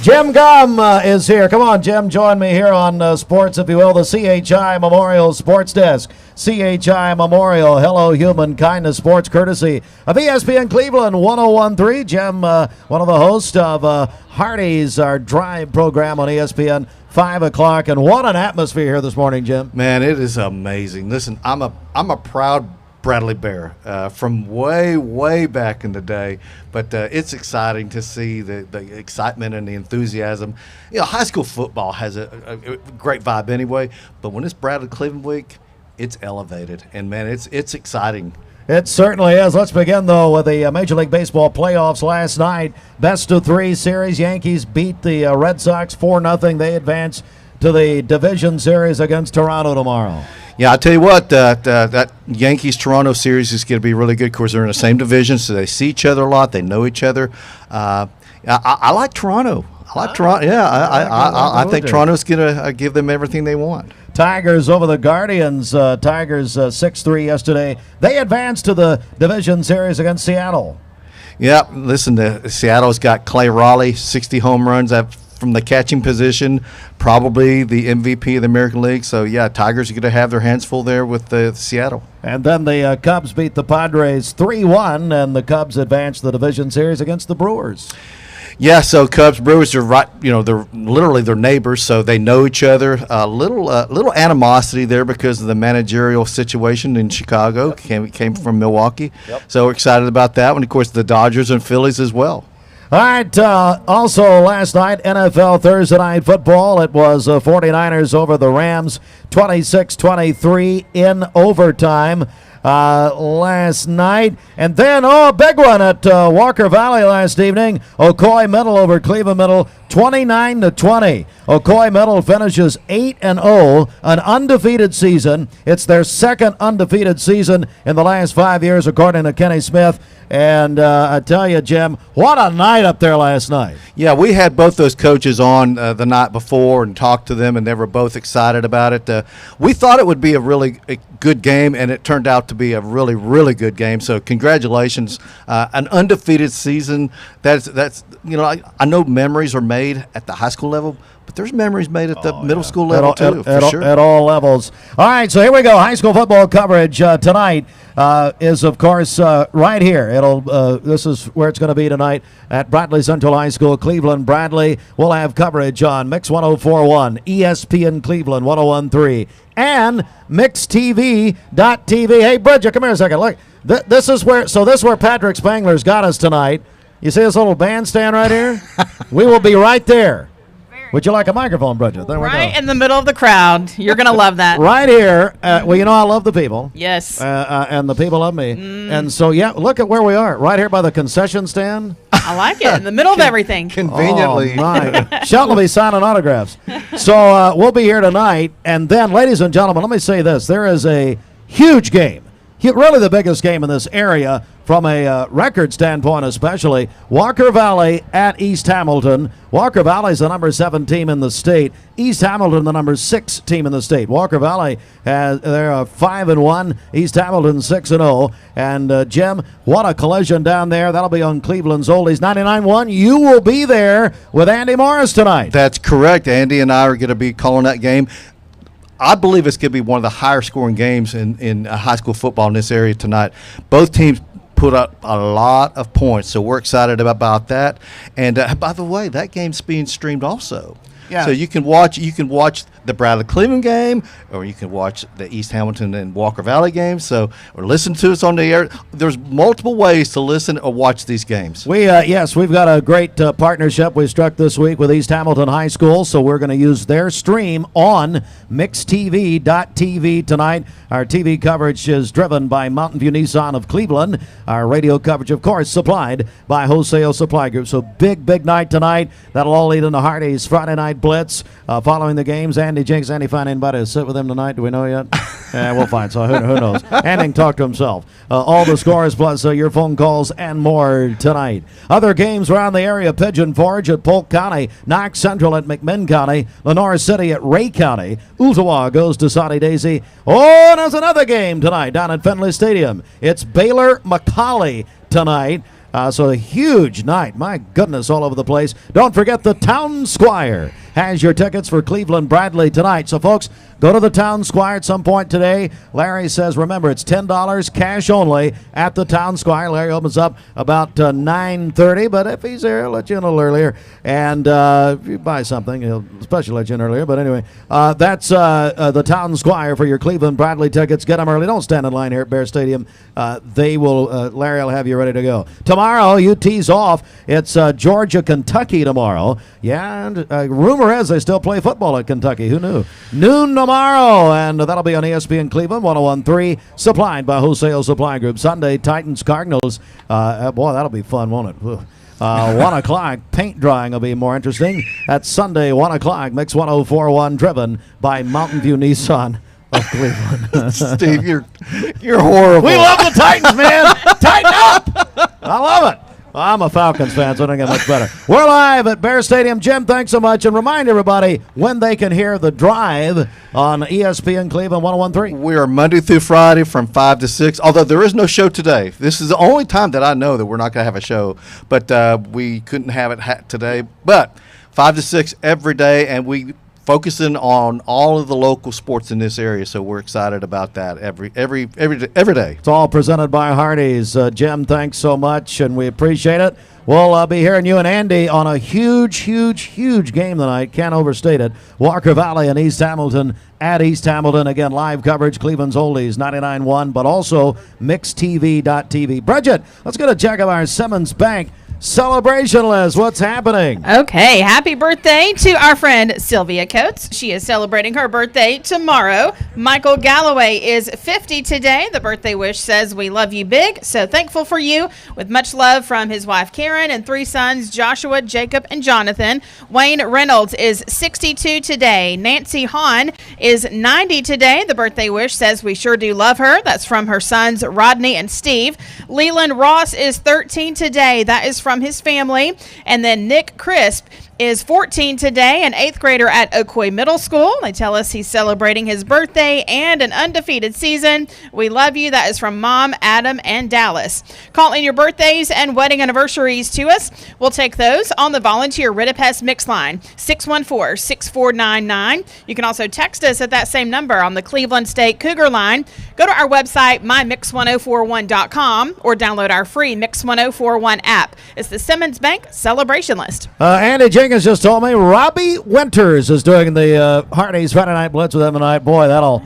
Jim Gum is here. Come on, Jim, join me here on sports, if you will, the CHI Memorial Sports Desk. CHI Memorial, Hello Human Kindness Sports, courtesy of ESPN Cleveland 101.3. Jim, one of the hosts of Hardy's, our drive program on ESPN, 5 o'clock. And what an atmosphere here this morning, Jim. Man, it is amazing. Listen, I'm a proud Bradley Bear from way back in the day, but it's exciting to see the excitement and the enthusiasm. You know, high school football has a great vibe anyway, but when it's Bradley Cleveland week, it's elevated, and man, it's exciting. It certainly is. Let's begin, though, with the Major League Baseball playoffs last night. Best-of-3 series. Yankees beat the Red Sox 4-0. They advance to the division series against Toronto tomorrow. Yeah, I'll tell you what, that Yankees-Toronto series is going to be really good. Of course, they're in the same division, so they see each other a lot. They know each other. I like Toronto. Toronto. Yeah, I think Toronto's going to give them everything they want. Tigers over the Guardians. Tigers 6-3 yesterday. They advanced to the division series against Seattle. Yeah, listen, Seattle's got Clay Raleigh, 60 home runs from the catching position, probably the MVP of the American League. So, yeah, Tigers are going to have their hands full there with Seattle. And then the Cubs beat the Padres 3-1, and the Cubs advanced to the division series against the Brewers. Yeah, so Cubs Brewers are right. You know, they're literally their neighbors, so they know each other. Little animosity there because of the managerial situation in Chicago. Came from Milwaukee, so we're excited about that one. Of course, the Dodgers and Phillies as well. All right. Also last night, NFL Thursday Night Football. It was 49ers over the Rams, 26-23 in overtime. Last night. And then, a big one at Walker Valley last evening. Ocoee Middle over Cleveland Middle, 29-20. Ocoee Middle finishes 8-0, an undefeated season. It's their second undefeated season in the last 5 years, according to Kenny Smith. And I tell you, Jim, what a night up there last night. Yeah, we had both those coaches on the night before and talked to them, and they were both excited about it. We thought it would be a really good game, and it turned out to be a really, really good game. So congratulations. An undefeated season. That's you know, I know memories are made at the high school level, but there's memories made at the middle school level too, for sure. At all levels. All right, so here we go. High school football coverage tonight is, of course, right here. This is where it's going to be tonight at Bradley Central High School, Cleveland, Bradley. We'll have coverage on Mix 104.1, ESPN Cleveland 101.3, and MixTV.tv. Hey, Bridget, come here a second. Look, this is where Patrick Spangler's got us tonight. You see this little bandstand right here? We will be right there. Would you like a microphone, Bridget? There we go. Right in the middle of the crowd. You're going to love that. Right here. Well, you know I love the people. Yes. And the people love me. And so, yeah, look at where we are. Right here by the concession stand. I like it. In the middle of everything. Conveniently. Oh, my. Shelton will be signing autographs. So we'll be here tonight. And then, ladies and gentlemen, let me say this. There is a huge game, really the biggest game in this area from a record standpoint especially. Walker Valley at East Hamilton. Walker Valley is the number 7 team in the state. East Hamilton, the number 6 team in the state. Walker Valley, they're 5-1. East Hamilton 6-0. And Jim, what a collision down there. That'll be on Cleveland's Oldies 99.1. You will be there with Andy Morris tonight. That's correct. Andy and I are going to be calling that game. I believe it's going to be one of the higher scoring games in high school football in this area tonight. Both teams put up a lot of points, so we're excited about that. And by the way, that game's being streamed also. Yeah. So you can watch the Bradley Cleveland game, or you can watch the East Hamilton and Walker Valley game. So, or listen to us on the air. There's multiple ways to listen or watch these games. We've got a great partnership we struck this week with East Hamilton High School, so we're going to use their stream on mixtv.tv tonight. Our TV coverage is driven by Mountain View Nissan of Cleveland. Our radio coverage, of course, supplied by Wholesale Supply Group. So big night tonight. That'll all lead into Hardy's Friday Night Blitz. Following the games, Andy Jenks. Andy, find anybody to sit with him tonight? Do we know yet? Yeah, we'll find. So who knows? Andy can talk to himself. All the scores plus your phone calls and more tonight. Other games around the area: Pigeon Forge at Polk County, Knox Central at McMinn County, Lenore City at Ray County, Ooltewah goes to Soddy Daisy. Oh, and there's another game tonight down at Fenley Stadium. It's Baylor-McCallie tonight. So a huge night. My goodness, all over the place. Don't forget the Town Squire has your tickets for Cleveland Bradley tonight. So, folks, go to the Town Squire at some point today. Larry says, remember, it's $10 cash only at the Town Squire. Larry opens up about 9:30, but if he's there, he'll let you in a little earlier. And if you buy something, he'll especially let you in earlier. But anyway, that's the Town Squire for your Cleveland Bradley tickets. Get them early. Don't stand in line here at Bear Stadium. Larry will have you ready to go. Tomorrow, UT's off. It's Georgia, Kentucky tomorrow. Yeah, and rumor is they still play football at Kentucky. Who knew? Noon tomorrow, and that'll be on ESPN Cleveland 101.3, supplied by Wholesale Supply Group. Sunday, Titans, Cardinals. Boy, that'll be fun, won't it? 1 o'clock, paint drying will be more interesting. That's Sunday, 1 o'clock, Mix 104.1, driven by Mountain View Nissan of Cleveland. Steve, you're horrible. We love the Titans, man. Tighten up. I love it. Well, I'm a Falcons fan, so it don't get much better. We're live at Bear Stadium. Jim, thanks so much. And remind everybody when they can hear The Drive on ESPN Cleveland 101.3. We are Monday through Friday from 5 to 6, although there is no show today. This is the only time that I know that we're not going to have a show, but we couldn't have it today. But 5 to 6 every day, and we focusing on all of the local sports in this area, so we're excited about that every day. It's all presented by Hardee's. Jim, thanks so much, and we appreciate it. We'll be hearing you and Andy on a huge game tonight. Can't overstate it. Walker Valley and East Hamilton at East Hamilton. Again, live coverage, Cleveland's Oldies 99.1, but also mixtv.tv. Bridget, let's get a check of our Simmons Bank celebration list. What's happening? Okay, happy birthday to our friend Sylvia Coates. She is celebrating her birthday tomorrow. Michael Galloway is 50 today. The birthday wish says, we love you big, so thankful for you. With much love from his wife Karen and 3 sons, Joshua, Jacob, and Jonathan. Wayne Reynolds is 62 today. Nancy Hahn is 90 today. The birthday wish says, we sure do love her. That's from her sons Rodney and Steve. Leland Ross is 13 today. That is from his family. And then Nick Crisp is 14 today, an 8th grader at Ocoee Middle School. They tell us he's celebrating his birthday and an undefeated season. We love you. That is from Mom, Adam, and Dallas. Call in your birthdays and wedding anniversaries to us. We'll take those on the volunteer Ridipest Mix line, 614-6499. You can also text us at that same number on the Cleveland State Cougar line. Go to our website, mymix1041.com, or download our free Mix 1041 app. It's the Simmons Bank celebration list. Andy Jenkins just told me Robbie Winters is doing the Hardee's Friday Night Blitz with him tonight. Boy, that'll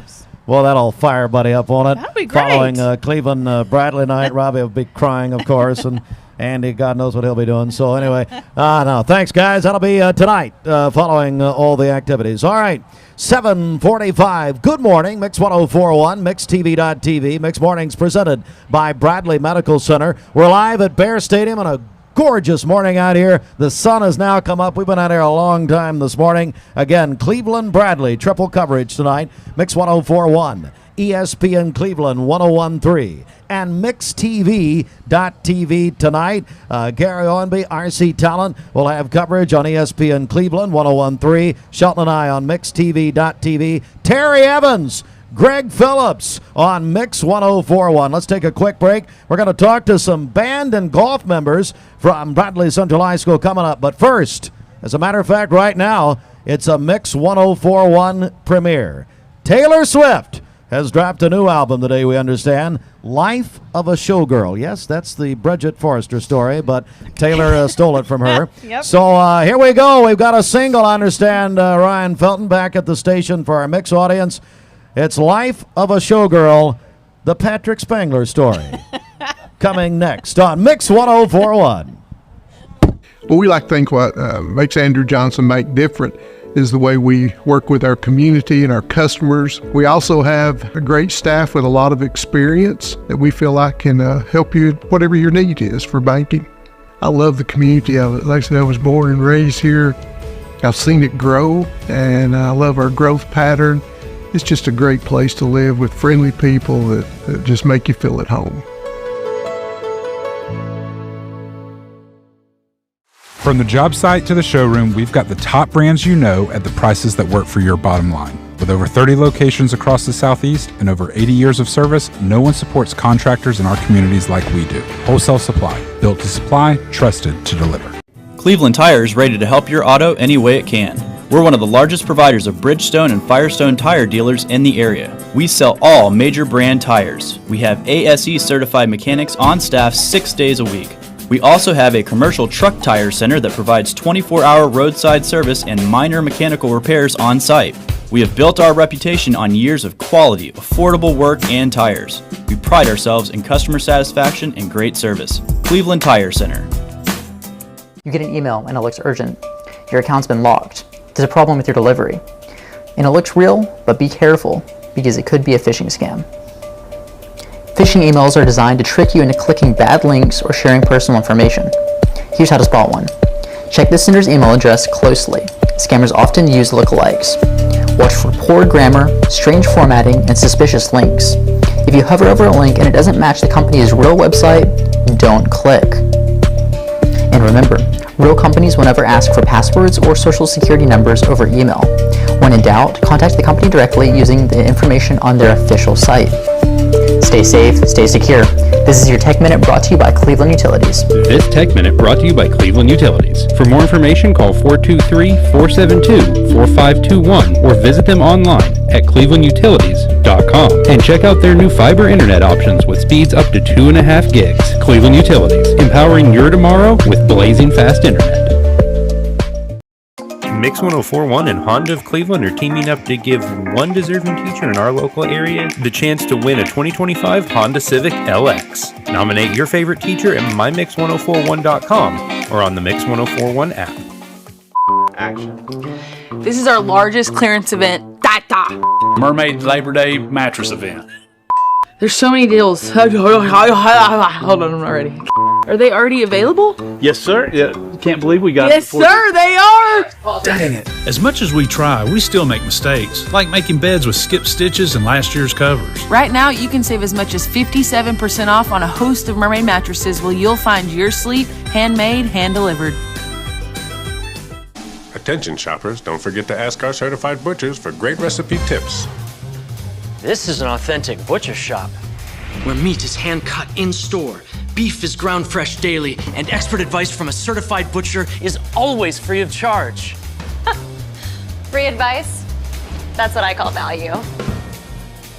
fire buddy up on it. That'd be great. Following Cleveland Bradley night, Robbie will be crying, of course, and Andy, God knows what he'll be doing. So anyway, no, thanks, guys. That'll be tonight following all the activities. All right, 7:45. Good morning, Mix 104.1, MixTV.tv. Mix Mornings presented by Bradley Medical Center. We're live at Bear Stadium on a Gorgeous morning out here. The sun has now come up. We've been out here a long time this morning. Again, Cleveland Bradley, triple coverage tonight. Mix 104.1, ESPN Cleveland 101.3, and MixTV.tv tonight. Gary Owenby, RC Talent, will have coverage on ESPN Cleveland 101.3. Shelton and I on MixTV.tv. Terry Evans, Greg Phillips on Mix 104.1. Let's take a quick break. We're going to talk to some band and golf members from Bradley Central High School coming up. But first, as a matter of fact, right now, it's a Mix 104.1 premiere. Taylor Swift has dropped a new album today, we understand, Life of a Showgirl. Yes, that's the Bridget Forrester story, but Taylor stole it from her. Yep. So here we go. We've got a single, I understand, Ryan Felton back at the station for our Mix audience. It's Life of a Showgirl, the Patrick Spangler story. Coming next on Mix 104.1. Well, we like to think what makes Andrew Johnson make different is the way we work with our community and our customers. We also have a great staff with a lot of experience that we feel like can help you whatever your need is for banking. I love the community of it. Like I said, I was born and raised here. I've seen it grow, and I love our growth pattern. It's just a great place to live with friendly people that just make you feel at home. From the job site to the showroom, we've got the top brands you know at the prices that work for your bottom line. With over 30 locations across the Southeast and over 80 years of service, no one supports contractors in our communities like we do. Wholesale Supply, built to supply, trusted to deliver. Cleveland Tire is ready to help your auto any way it can. We're one of the largest providers of Bridgestone and Firestone tire dealers in the area. We sell all major brand tires. We have ASE certified mechanics on staff 6 days a week. We also have a commercial truck tire center that provides 24-hour roadside service and minor mechanical repairs on site. We have built our reputation on years of quality, affordable work and tires. We pride ourselves in customer satisfaction and great service. Cleveland Tire Center. You get an email and it looks urgent. Your account's been locked. There's a problem with your delivery. And it looks real, but be careful because it could be a phishing scam. Phishing emails are designed to trick you into clicking bad links or sharing personal information. Here's how to spot one. Check the sender's email address closely. Scammers often use lookalikes. Watch for poor grammar, strange formatting, and suspicious links. If you hover over a link and it doesn't match the company's real website, don't click. And remember, real companies will never ask for passwords or social security numbers over email. When in doubt, contact the company directly using the information on their official site. Stay safe, stay secure. This is your Tech Minute brought to you by Cleveland Utilities. This Tech Minute brought to you by Cleveland Utilities. For more information, call 423-472-4521 or visit them online at clevelandutilities.com and check out their new fiber internet options with speeds up to 2.5 gigs. Cleveland Utilities, empowering your tomorrow with blazing fast internet. Mix 104.1 and Honda of Cleveland are teaming up to give one deserving teacher in our local area the chance to win a 2025 Honda Civic LX. Nominate your favorite teacher at mymix1041.com or on the Mix 104.1 app. Action. This is our largest clearance event. Mermaid Labor Day mattress event. There's so many deals. Hold on, I'm not ready. Are they already available? Yes, sir. Yeah, can't believe we got Yes, sir, they are! Dang it. As much as we try, we still make mistakes, like making beds with skip stitches and last year's covers. Right now, you can save as much as 57% off on a host of Mermaid mattresses where you'll find your sleep handmade, hand-delivered. Attention shoppers, don't forget to ask our certified butchers for great recipe tips. This is an authentic butcher shop, where meat is hand-cut in-store, beef is ground fresh daily, and expert advice from a certified butcher is always free of charge. Free advice? That's what I call value.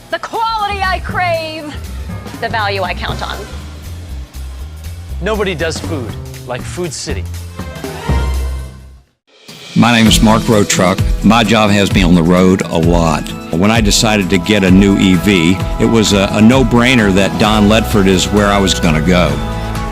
The quality I crave, the value I count on. Nobody does food like Food City. My name is Mark Road Truck. My job has me on the road a lot. When I decided to get a new EV, it was a no-brainer that Don Ledford is where I was going to go.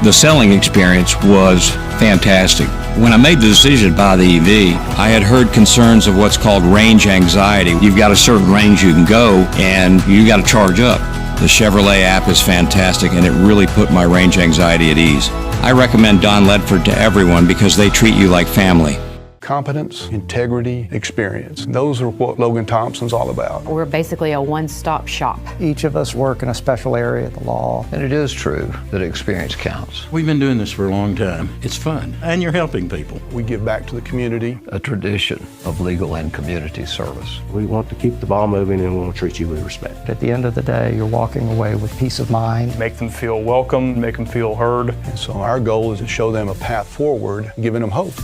The selling experience was fantastic. When I made the decision to buy the EV, I had heard concerns of what's called range anxiety. You've got a certain range you can go, and you got to charge up. The Chevrolet app is fantastic, and it really put my range anxiety at ease. I recommend Don Ledford to everyone because they treat you like family. Competence, integrity, experience. Those are what Logan Thompson's all about. We're basically a one-stop shop. Each of us work in a special area of the law. And it is true that experience counts. We've been doing this for a long time. It's fun, and you're helping people. We give back to the community. A tradition of legal and community service. We want to keep the ball moving and we want to treat you with respect. At the end of the day, you're walking away with peace of mind. Make them feel welcome, make them feel heard. And so our goal is to show them a path forward, giving them hope.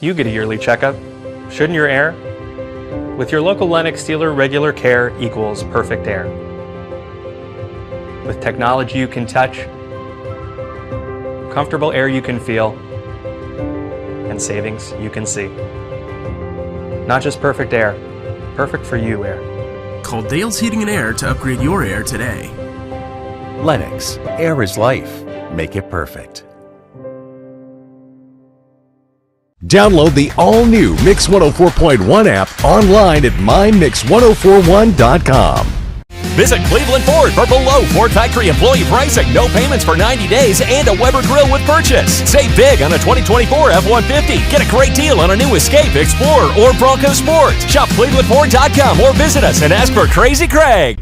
You get a yearly checkup. Shouldn't your air? With your local Lennox dealer, regular care equals perfect air. With technology you can touch, comfortable air you can feel, and savings you can see. Not just perfect air, perfect for you air. Call Dale's Heating and Air to upgrade your air today. Lennox, air is life. Make it perfect. Download the all-new Mix 104.1 app online at mymix1041.com. Visit Cleveland Ford for below Ford factory employee pricing, no payments for 90 days, and a Weber grill with purchase. Save big on a 2024 F-150. Get a great deal on a new Escape, Explorer, or Bronco Sport. Shop ClevelandFord.com or visit us and ask for Crazy Craig.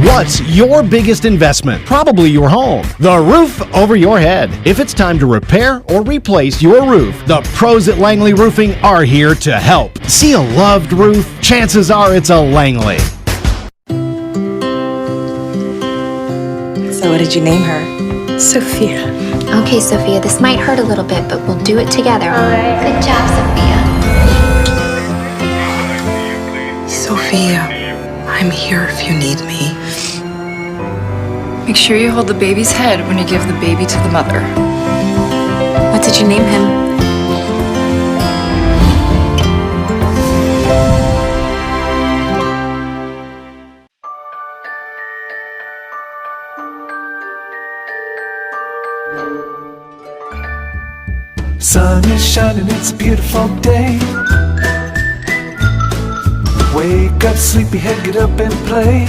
What's your biggest investment? Probably your home. The roof over your head. If it's time to repair or replace your roof, the pros at Langley Roofing are here to help. See a loved roof? Chances are it's a Langley. So what did you name her? Sophia. Okay, Sophia, this might hurt a little bit, but we'll do it together. All right. Good job, Sophia. Sophia, I'm here if you need me. Make sure you hold the baby's head when you give the baby to the mother. What did you name him? Sun is shining, it's a beautiful day. Wake up, sleepyhead, get up and play.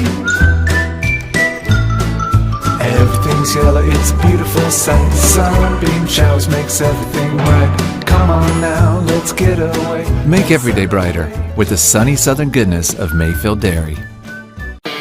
Everything's yellow, it's a beautiful sight. Sunbeam showers makes everything bright. Come on now, let's get away. Make every day brighter with the sunny southern goodness of Mayfield Dairy.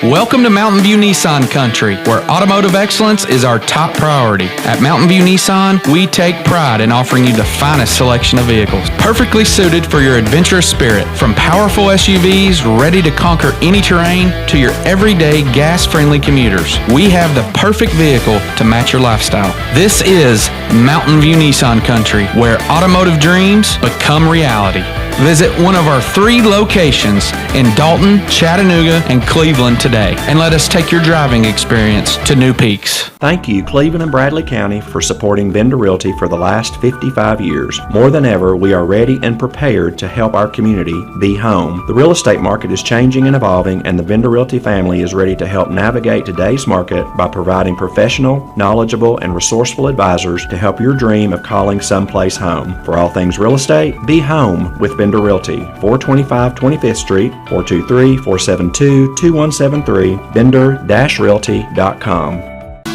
Welcome to Mountain View Nissan Country, where automotive excellence is our top priority. At Mountain View Nissan, we take pride in offering you the finest selection of vehicles, perfectly suited for your adventurous spirit. From powerful SUVs ready to conquer any terrain to your everyday gas-friendly commuters, we have the perfect vehicle to match your lifestyle. This is Mountain View Nissan Country, where automotive dreams become reality. Visit one of our 3 locations in Dalton, Chattanooga, and Cleveland today, and let us take your driving experience to new peaks. Thank you, Cleveland and Bradley County, for supporting Vendor Realty for the last 55 years. More than ever, we are ready and prepared to help our community be home. The real estate market is changing and evolving, and the Vendor Realty family is ready to help navigate today's market by providing professional, knowledgeable, and resourceful advisors to help your dream of calling someplace home. For all things real estate, be home with Vendor Realty, 425 25th Street, 423-472-2173, vendor-realty.com.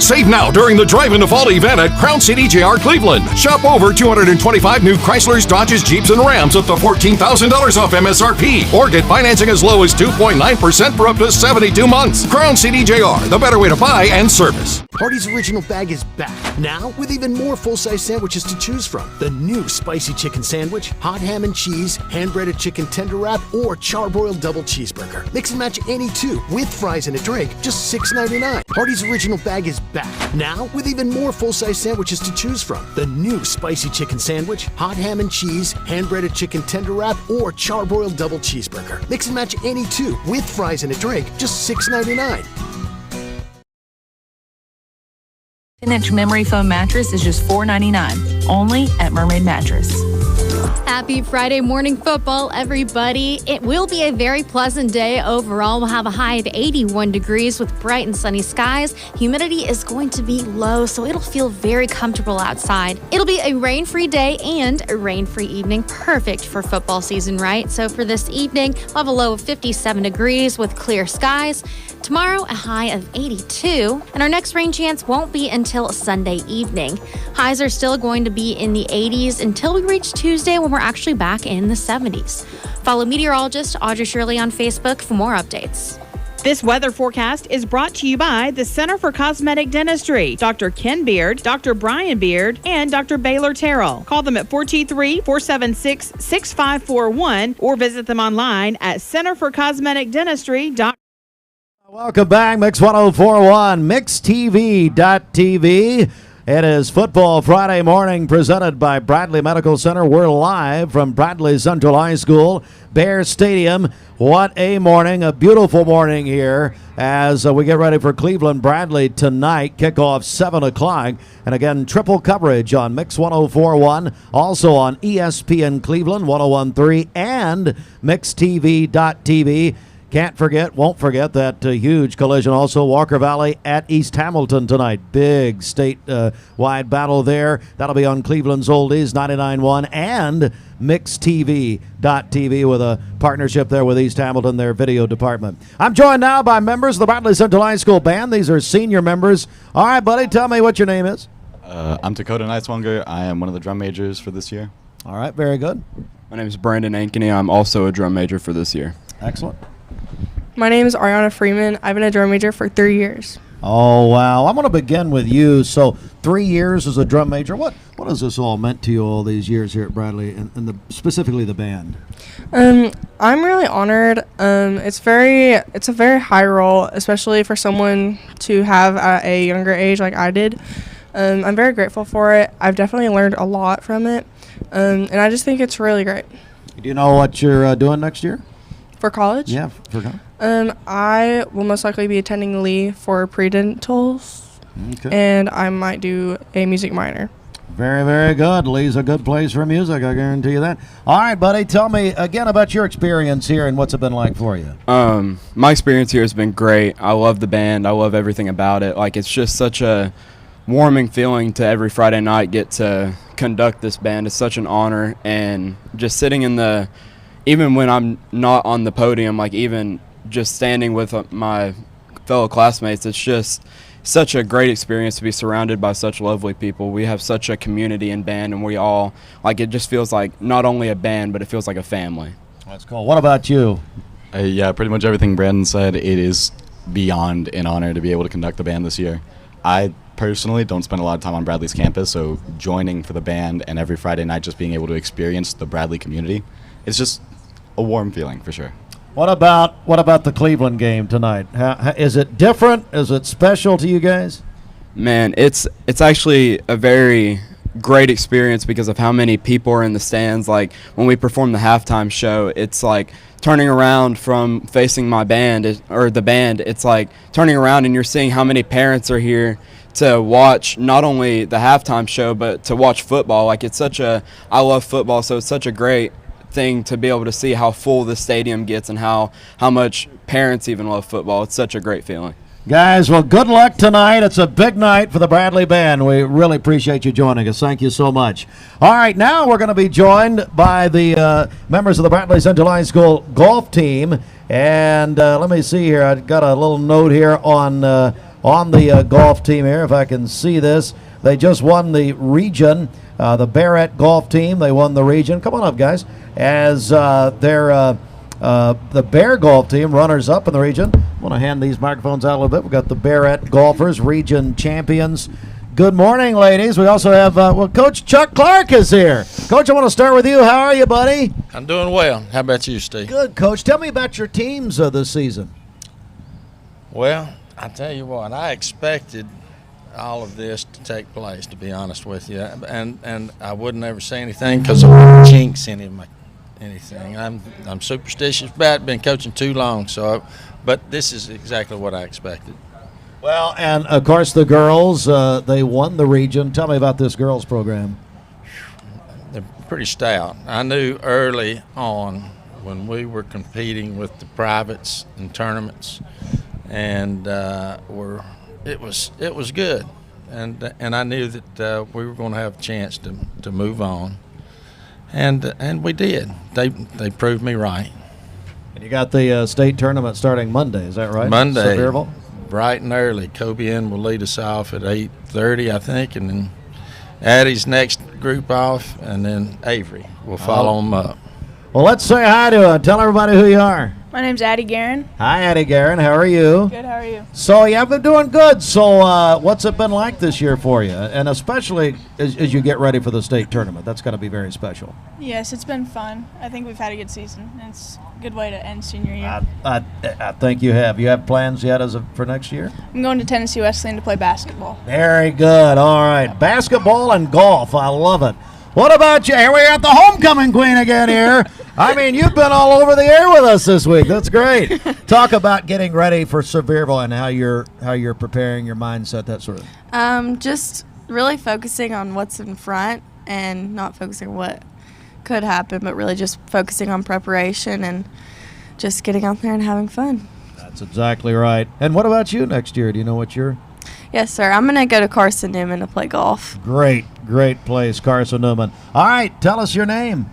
Save now during the Drive into Fall event at Crown City JR Cleveland. Shop over 225 new Chryslers, Dodges, Jeeps, and Rams up to $14,000 off MSRP. Or get financing as low as 2.9% for up to 72 months. Crown City JR, the better way to buy and service. Hardee's Original Bag is back, now with even more full-size sandwiches to choose from. The new Spicy Chicken Sandwich, Hot Ham and Cheese, Hand-Breaded Chicken Tender Wrap, or Charbroiled Double Cheeseburger. Mix and match any two, with fries and a drink, just $6.99. Hardee's Original Bag is back, now with even more full-size sandwiches to choose from. The new Spicy Chicken Sandwich, Hot Ham and Cheese, Hand-Breaded Chicken Tender Wrap, or Charbroiled Double Cheeseburger. Mix and match any two, with fries and a drink, just $6.99. 10-inch memory foam mattress is just $4.99, only at Mermaid Mattress. Happy Friday morning football, everybody. It will be a very pleasant day overall. We'll have a high of 81 degrees with bright and sunny skies. Humidity is going to be low, so it'll feel very comfortable outside. It'll be a rain-free day and a rain-free evening, perfect for football season, right? So for this evening, we'll have a low of 57 degrees with clear skies. Tomorrow, a high of 82, and our next rain chance won't be until Sunday evening. Highs are still going to be in the 80s until we reach Tuesday when we're actually back in the 70s. Follow meteorologist Audrey Shirley on Facebook for more updates. This weather forecast is brought to you by the Center for Cosmetic Dentistry, Dr. Ken Beard, Dr. Brian Beard, and Dr. Baylor Terrell. Call them at 423-476-6541 or visit them online at centerforcosmeticdentistry.com. Welcome back, Mix 1041, MixTV.tv. It is Football Friday morning presented by Bradley Medical Center. We're live from Bradley Central High School, Bear Stadium. What a morning, a beautiful morning here as we get ready for Cleveland Bradley tonight. Kickoff 7 o'clock. And again, triple coverage on Mix 1041, also on ESPN Cleveland 1013 and MixTV.tv. Can't forget, won't forget that huge collision also, Walker Valley at East Hamilton tonight. Big state-wide battle there. That'll be on Cleveland's Oldies 99.1 and MixTV.tv with a partnership there with East Hamilton, their video department. I'm joined now by members of the Bradley Central High School Band. These are senior members. All right, buddy, tell me what your name is. I'm Dakota Neiswanger. I am one of the drum majors for this year. All right, very good. My name is Brandon Ankeny. I'm also a drum major for this year. Excellent. My name is Ariana Freeman. I've been a drum major for 3 years. Oh, wow. I'm going to begin with you. So 3 years as a drum major. What has this all meant to you all these years here at Bradley and specifically the band? I'm really honored. It's a very high role, especially for someone to have at a younger age like I did. I'm very grateful for it. I've definitely learned a lot from it, and I just think it's really great. Do you know what you're doing next year? For college? Yeah, for college. I will most likely be attending Lee for pre-dentals, and I might do a music minor. Very, very good. Lee's a good place for music, I guarantee you that. All right, buddy, tell me again about your experience here and what's it been like for you. My experience here has been great. I love the band. I love everything about it. Like, it's just such a warming feeling to every Friday night get to conduct this band. It's such an honor, and just sitting in the even when I'm not on the podium, like even just standing with my fellow classmates, it's just such a great experience to be surrounded by such lovely people. We have such a community in band, and we all, like, it just feels like not only a band, but it feels like a family. That's cool. What about you? Yeah, pretty much everything Brandon said. It is beyond an honor to be able to conduct the band this year. I personally don't spend a lot of time on Bradley's campus, so joining for the band and every Friday night just being able to experience the Bradley community, it's just a warm feeling for sure. What about the Cleveland game tonight? Is it different? Is it special to you guys? Man, it's actually a very great experience because of how many people are in the stands. Like when we perform the halftime show, it's like turning around from facing my band or the band. It's like turning around and you're seeing how many parents are here to watch not only the halftime show but to watch football. Like I love football, so it's such a great thing to be able to see how full the stadium gets and how much parents even love football. It's such a great feeling. Guys, well, good luck tonight. It's a big night for the Bradley Band. We really appreciate you joining us. Thank you so much. All right, now we're going to be joined by the members of the Bradley Central High School golf team. And let me see here. I've got a little note here on the golf team here, if I can see this. They just won the region. The Barrett golf team, they won the region. Come on up, guys. As they're the Bear golf team, runners-up in the region. I want to hand these microphones out a little bit. We've got the Barrett golfers, region champions. Good morning, ladies. We also have, Coach Chuck Clark is here. Coach, I want to start with you. How are you, buddy? I'm doing well. How about you, Steve? Good, Coach. Tell me about your teams this season. Well, I tell you what, I expected all of this to take place, to be honest with you, and I wouldn't ever say anything because I wouldn't jinx anything. I'm superstitious about it, been coaching too long, but this is exactly what I expected. Well, and of course the girls, they won the region. Tell me about this girls program. they're pretty stout. I knew early on when we were competing with the privates and tournaments, and it was good, and I knew that we were going to have a chance to move on, and we did. They proved me right. And you got the state tournament starting Monday, is that right? Monday, Sevierville? bright and early. Kobe N will lead us off at 8:30, I think, and then Addie's next group off, and then Avery will follow them up. Well, let's say hi to her. Tell everybody who you are. My name's Addie Guerin. Hi, Addie Guerin. How are you? Good, how are you? So, yeah, I've been doing good. So, what's it been like this year for you? And especially as you get ready for the state tournament. That's going to be very special. Yes, it's been fun. I think we've had a good season. And it's a good way to end senior year. I think you have. You have plans yet for next year? I'm going to Tennessee Wesleyan to play basketball. Very good. All right. Basketball and golf. I love it. What about you? Here we are at the homecoming queen again here. I mean, you've been all over the air with us this week. That's great. Talk about getting ready for Sevierville and how you're preparing your mindset, that sort of. Just really focusing on what's in front and not focusing on what could happen, but really just focusing on preparation and just getting out there and having fun. That's exactly right. And what about you next year? Do you know what you're? Yes, sir. I'm going to go to Carson Newman to play golf. Great place, Carson Newman. All right, tell us your name.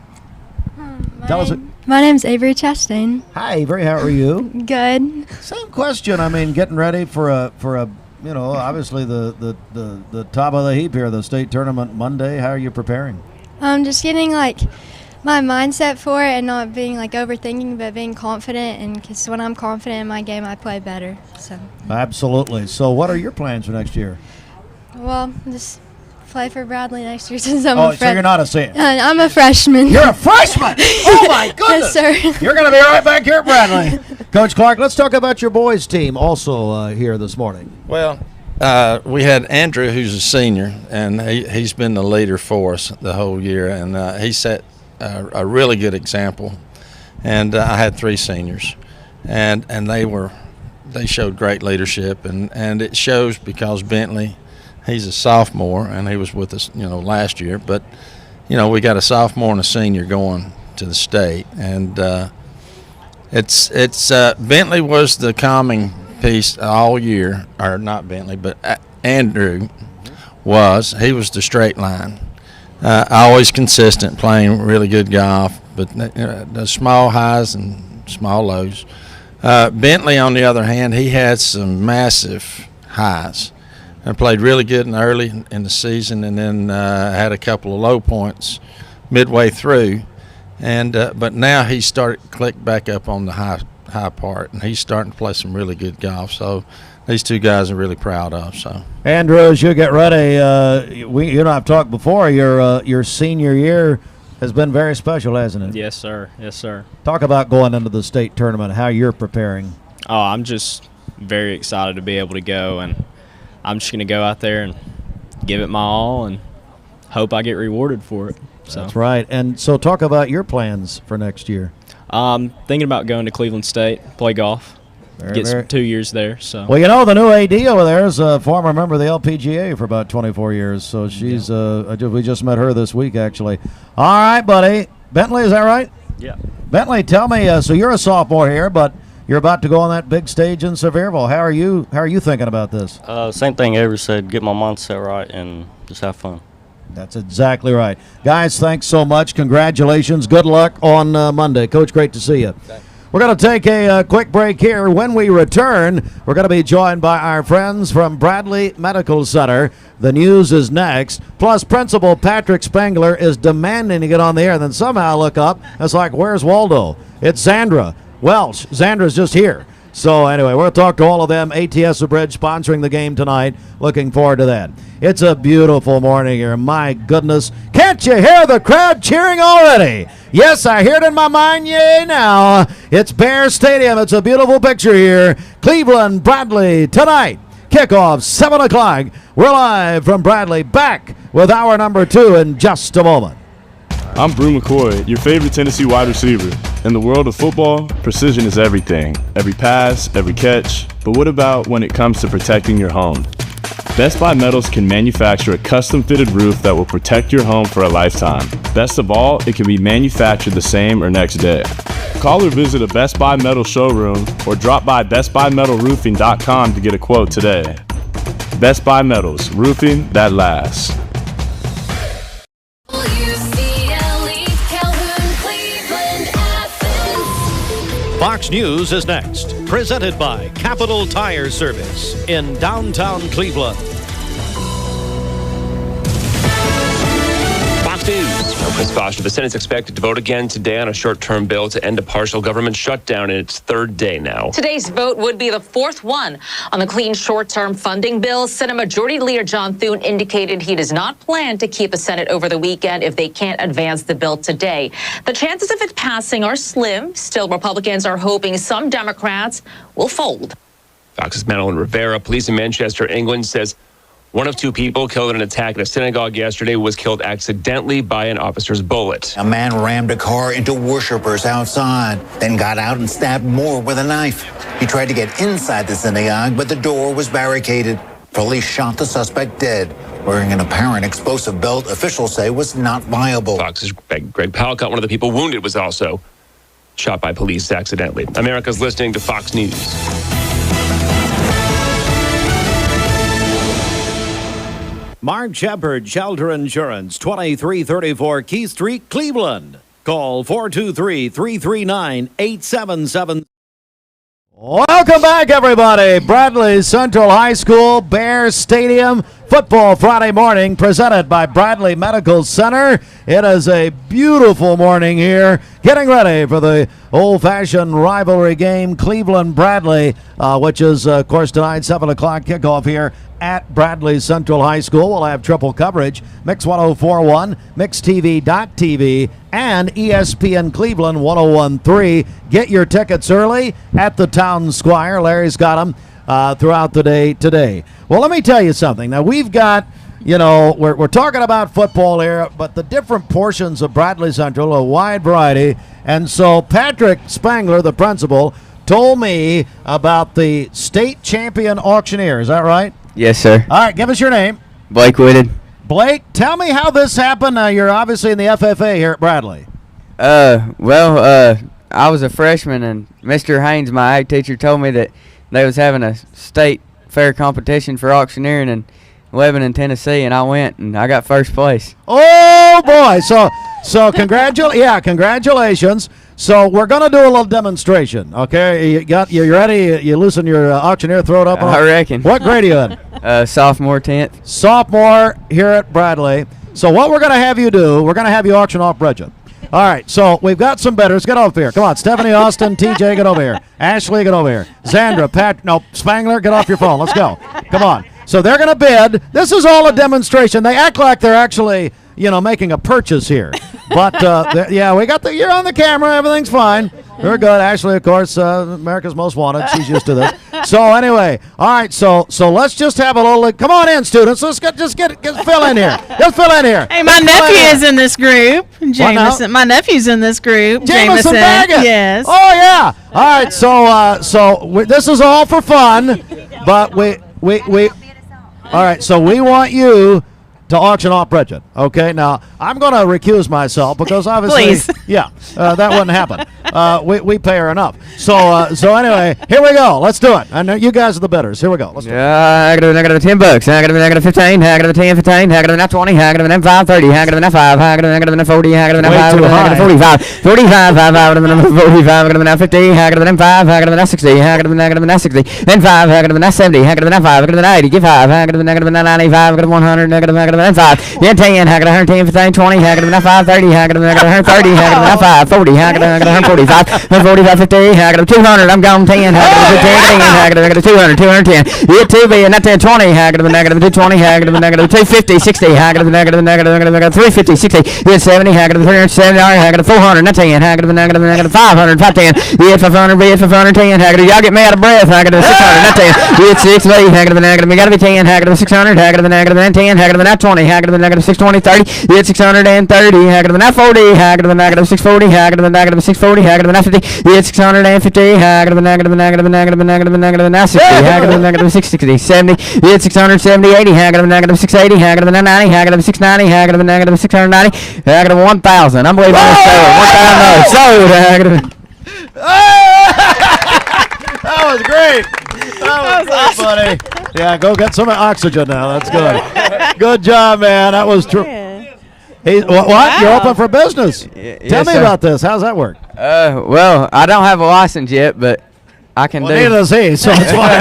My name's Avery Chastain. Hi, Avery. How are you? Good. Same question. I mean, getting ready for a obviously the top of the heap here, the state tournament Monday. How are you preparing? Just getting my mindset for it and not being overthinking, but being confident. And because when I'm confident in my game, I play better. So. Absolutely. So, what are your plans for next year? Well, just play for Bradley next year since I'm a freshman. So you're not a senior? I'm a freshman. You're a freshman? Oh, my goodness. Yes, sir. You're going to be right back here at Bradley. Coach Clark, let's talk about your boys' team also here this morning. Well, we had Andrew, who's a senior, and he's been the leader for us the whole year, and he set a really good example. And I had 3 seniors, and they showed great leadership, and it shows because Bentley, he's a sophomore, and he was with us, last year. But, we got a sophomore and a senior going to the state, and it's Bentley was the calming piece all year, or not Bentley, but Andrew was. He was the straight line, always consistent, playing really good golf, but the small highs and small lows. Bentley, on the other hand, he had some massive highs. I played really good early in the season, and then had a couple of low points midway through, and but now he's started to click back up on the high part, and he's starting to play some really good golf. So these 2 guys are really proud of. So Andrew, as you get ready, you and I have talked before. Your senior year has been very special, hasn't it? Yes, sir. Yes, sir. Talk about going into the state tournament. How you're preparing? Oh, I'm just very excited to be able to go, and I'm just going to go out there and give it my all and hope I get rewarded for it. So. That's right. And so talk about your plans for next year. Thinking about going to Cleveland State, play golf, get 2 years there. So. Well, the new AD over there is a former member of the LPGA for about 24 years. So she's we just met her this week, actually. All right, buddy. Bentley, is that right? Yeah. Bentley, tell me, so you're a sophomore here, but you're about to go on that big stage in Sevierville. How are you thinking about this? Same thing Avery said, get my mindset right and just have fun. That's exactly right. Guys, thanks so much. Congratulations. Good luck on Monday. Coach, great to see you. We're going to take a quick break here. When we return, we're going to be joined by our friends from Bradley Medical Center. The news is next. Plus, Principal Patrick Spengler is demanding to get on the air. Then somehow I look up. It's like, where's Waldo? It's Zandra Welsh. Zandra's just here. So anyway, we'll talk to all of them. ATS Bridge sponsoring the game tonight. Looking forward to that. It's a beautiful morning here. My goodness. Can't you hear the crowd cheering already? Yes, I hear it in my mind. Yay now. It's Bear Stadium. It's a beautiful picture here. Cleveland, Bradley tonight. Kickoff 7 o'clock. We're live from Bradley. Back with hour number 2 in just a moment. I'm Brew McCoy, your favorite Tennessee wide receiver. In the world of football, precision is everything. Every pass, every catch. But what about when it comes to protecting your home? Best Buy Metals can manufacture a custom-fitted roof that will protect your home for a lifetime. Best of all, it can be manufactured the same or next day. Call or visit a Best Buy Metal showroom or drop by bestbuymetalroofing.com to get a quote today. Best Buy Metals, roofing that lasts. Fox News is next, presented by Capital Tire Service in downtown Cleveland. Fox News. I'm Chris Foster. The Senate's expected to vote again today on a short-term bill to end a partial government shutdown in its third day now. Today's vote would be the fourth one on the clean short-term funding bill. Senate Majority Leader John Thune indicated he does not plan to keep the Senate over the weekend if they can't advance the bill today. The chances of it passing are slim. Still, Republicans are hoping some Democrats will fold. Fox's Madeline Rivera. Police in Manchester, England, says one of two people killed in an attack at a synagogue yesterday was killed accidentally by an officer's bullet. A man rammed a car into worshipers outside, then got out and stabbed more with a knife. He tried to get inside the synagogue, but the door was barricaded. Police shot the suspect dead, wearing an apparent explosive belt officials say was not viable. Fox's Greg Palcott, one of the people wounded, was also shot by police accidentally. America's listening to Fox News. Mark Shepard, Shelter Insurance, 2334 Key Street, Cleveland. Call 423-339-8777. Welcome back, everybody. Bradley Central High School, Bear Stadium, football Friday morning, presented by Bradley Medical Center. It is a beautiful morning here, getting ready for the old-fashioned rivalry game, Cleveland-Bradley, which is, of course, tonight, 7 o'clock kickoff here at Bradley Central High School. We'll have triple coverage, Mix 104.1, MixTV.tv, and ESPN Cleveland 101.3. Get your tickets early at the Town Squire. Larry's got them throughout the day today. Well, let me tell you something. Now, we've got, we're talking about football here, but the different portions of Bradley Central, a wide variety. And so Patrick Spangler, the principal, told me about the state champion auctioneer. Is that right? Yes, sir. All right, give us your name. Blake Whitted. Blake, tell me how this happened. You're obviously in the FFA here at Bradley. I was a freshman, and Mr. Haynes, my ag teacher, told me that they was having a state fair competition for auctioneering in Lebanon, Tennessee, and I went, and I got first place. Oh, boy. So congratulations. So we're going to do a little demonstration, okay? You ready? You loosen your auctioneer, throw it up? I reckon. What grade are you in? Sophomore, 10th. Sophomore here at Bradley. So what we're going to have you do, we're going to have you auction off Bridget. All right, so we've got some bidders. Get over here. Come on, Stephanie Austin, TJ, get over here. Ashley, get over here. Xandra, Spangler, get off your phone. Let's go. Come on. So they're going to bid. This is all a demonstration. They act like they're actually, making a purchase here. But, you're on the camera. Everything's fine. We're good. Ashley, of course, America's Most Wanted. She's used to this. So, anyway, all right, so let's just have a little, come on in, students. Let's get fill in here. Just fill in here. Hey, my nephew is in this group. Jameson. My nephew's in this group. Jameson Baggett. Yes. Oh, yeah. All right, so this is all for fun, but we all right, so we want you to auction off Bridget. Okay, now I'm going to recuse myself because obviously, that wouldn't happen. We pay her enough. So anyway, here we go. Let's do it. I know you guys are the bidders. Here we go. Let's do it. I got $10. I got $15. I got $10, 15. I got $20. I got $5, 30. I got $5. I got $40. I got $5. I got $45. 45. I got $45. I got $50. I got $5. I got $60. I got $60. Then 5. I got $70. I got $5. I got $80. Give 5. I got $95. I got $100. I got $5. Then 10. I got 110, 15, 20. I got 5, 30. I got 130. I got 5, 40. I got 145. 145, 50. I got 200. I'm gone 10. I got 15. I got 200. 210. Yeah, 2 billion. Not 10, 20. I got negative 220. I got negative 250. 60. I got negative 350. 60. Yeah, 70. I got 370. I got 400. Not 10. I got negative 500. 510. Yeah, 500. Yeah, 510. I got y'all get me out of breath. I got 600. Not 10. Yeah, 6 billion. I got negative. We got to be 10. I got 600. I got negative 10. I got 20. 620, higher than negative 620, 30. You hit 630, higher than that 40, higher than negative 640, higher than negative 640, higher than that 50. You hit 650, higher than negative 60, higher than negative 660, 70. You hit 670, 80, higher than negative 680, higher than 90, higher than 690, higher than negative 690, higher than 1,000. I'm believing this sold. 1,000 sold. That was great. That was great, buddy. Yeah, go get some oxygen now. That's good. Good job, man. That was true. What? Wow. You're open for business? Tell Yes, me sir. about this. How's that work? Well, I don't have a license yet, but I can do. Neither does he, so it's fine.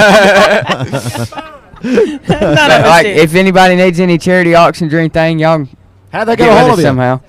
Like, if anybody needs any charity auctions or anything, y'all how'd they get get a with hold us of you? somehow.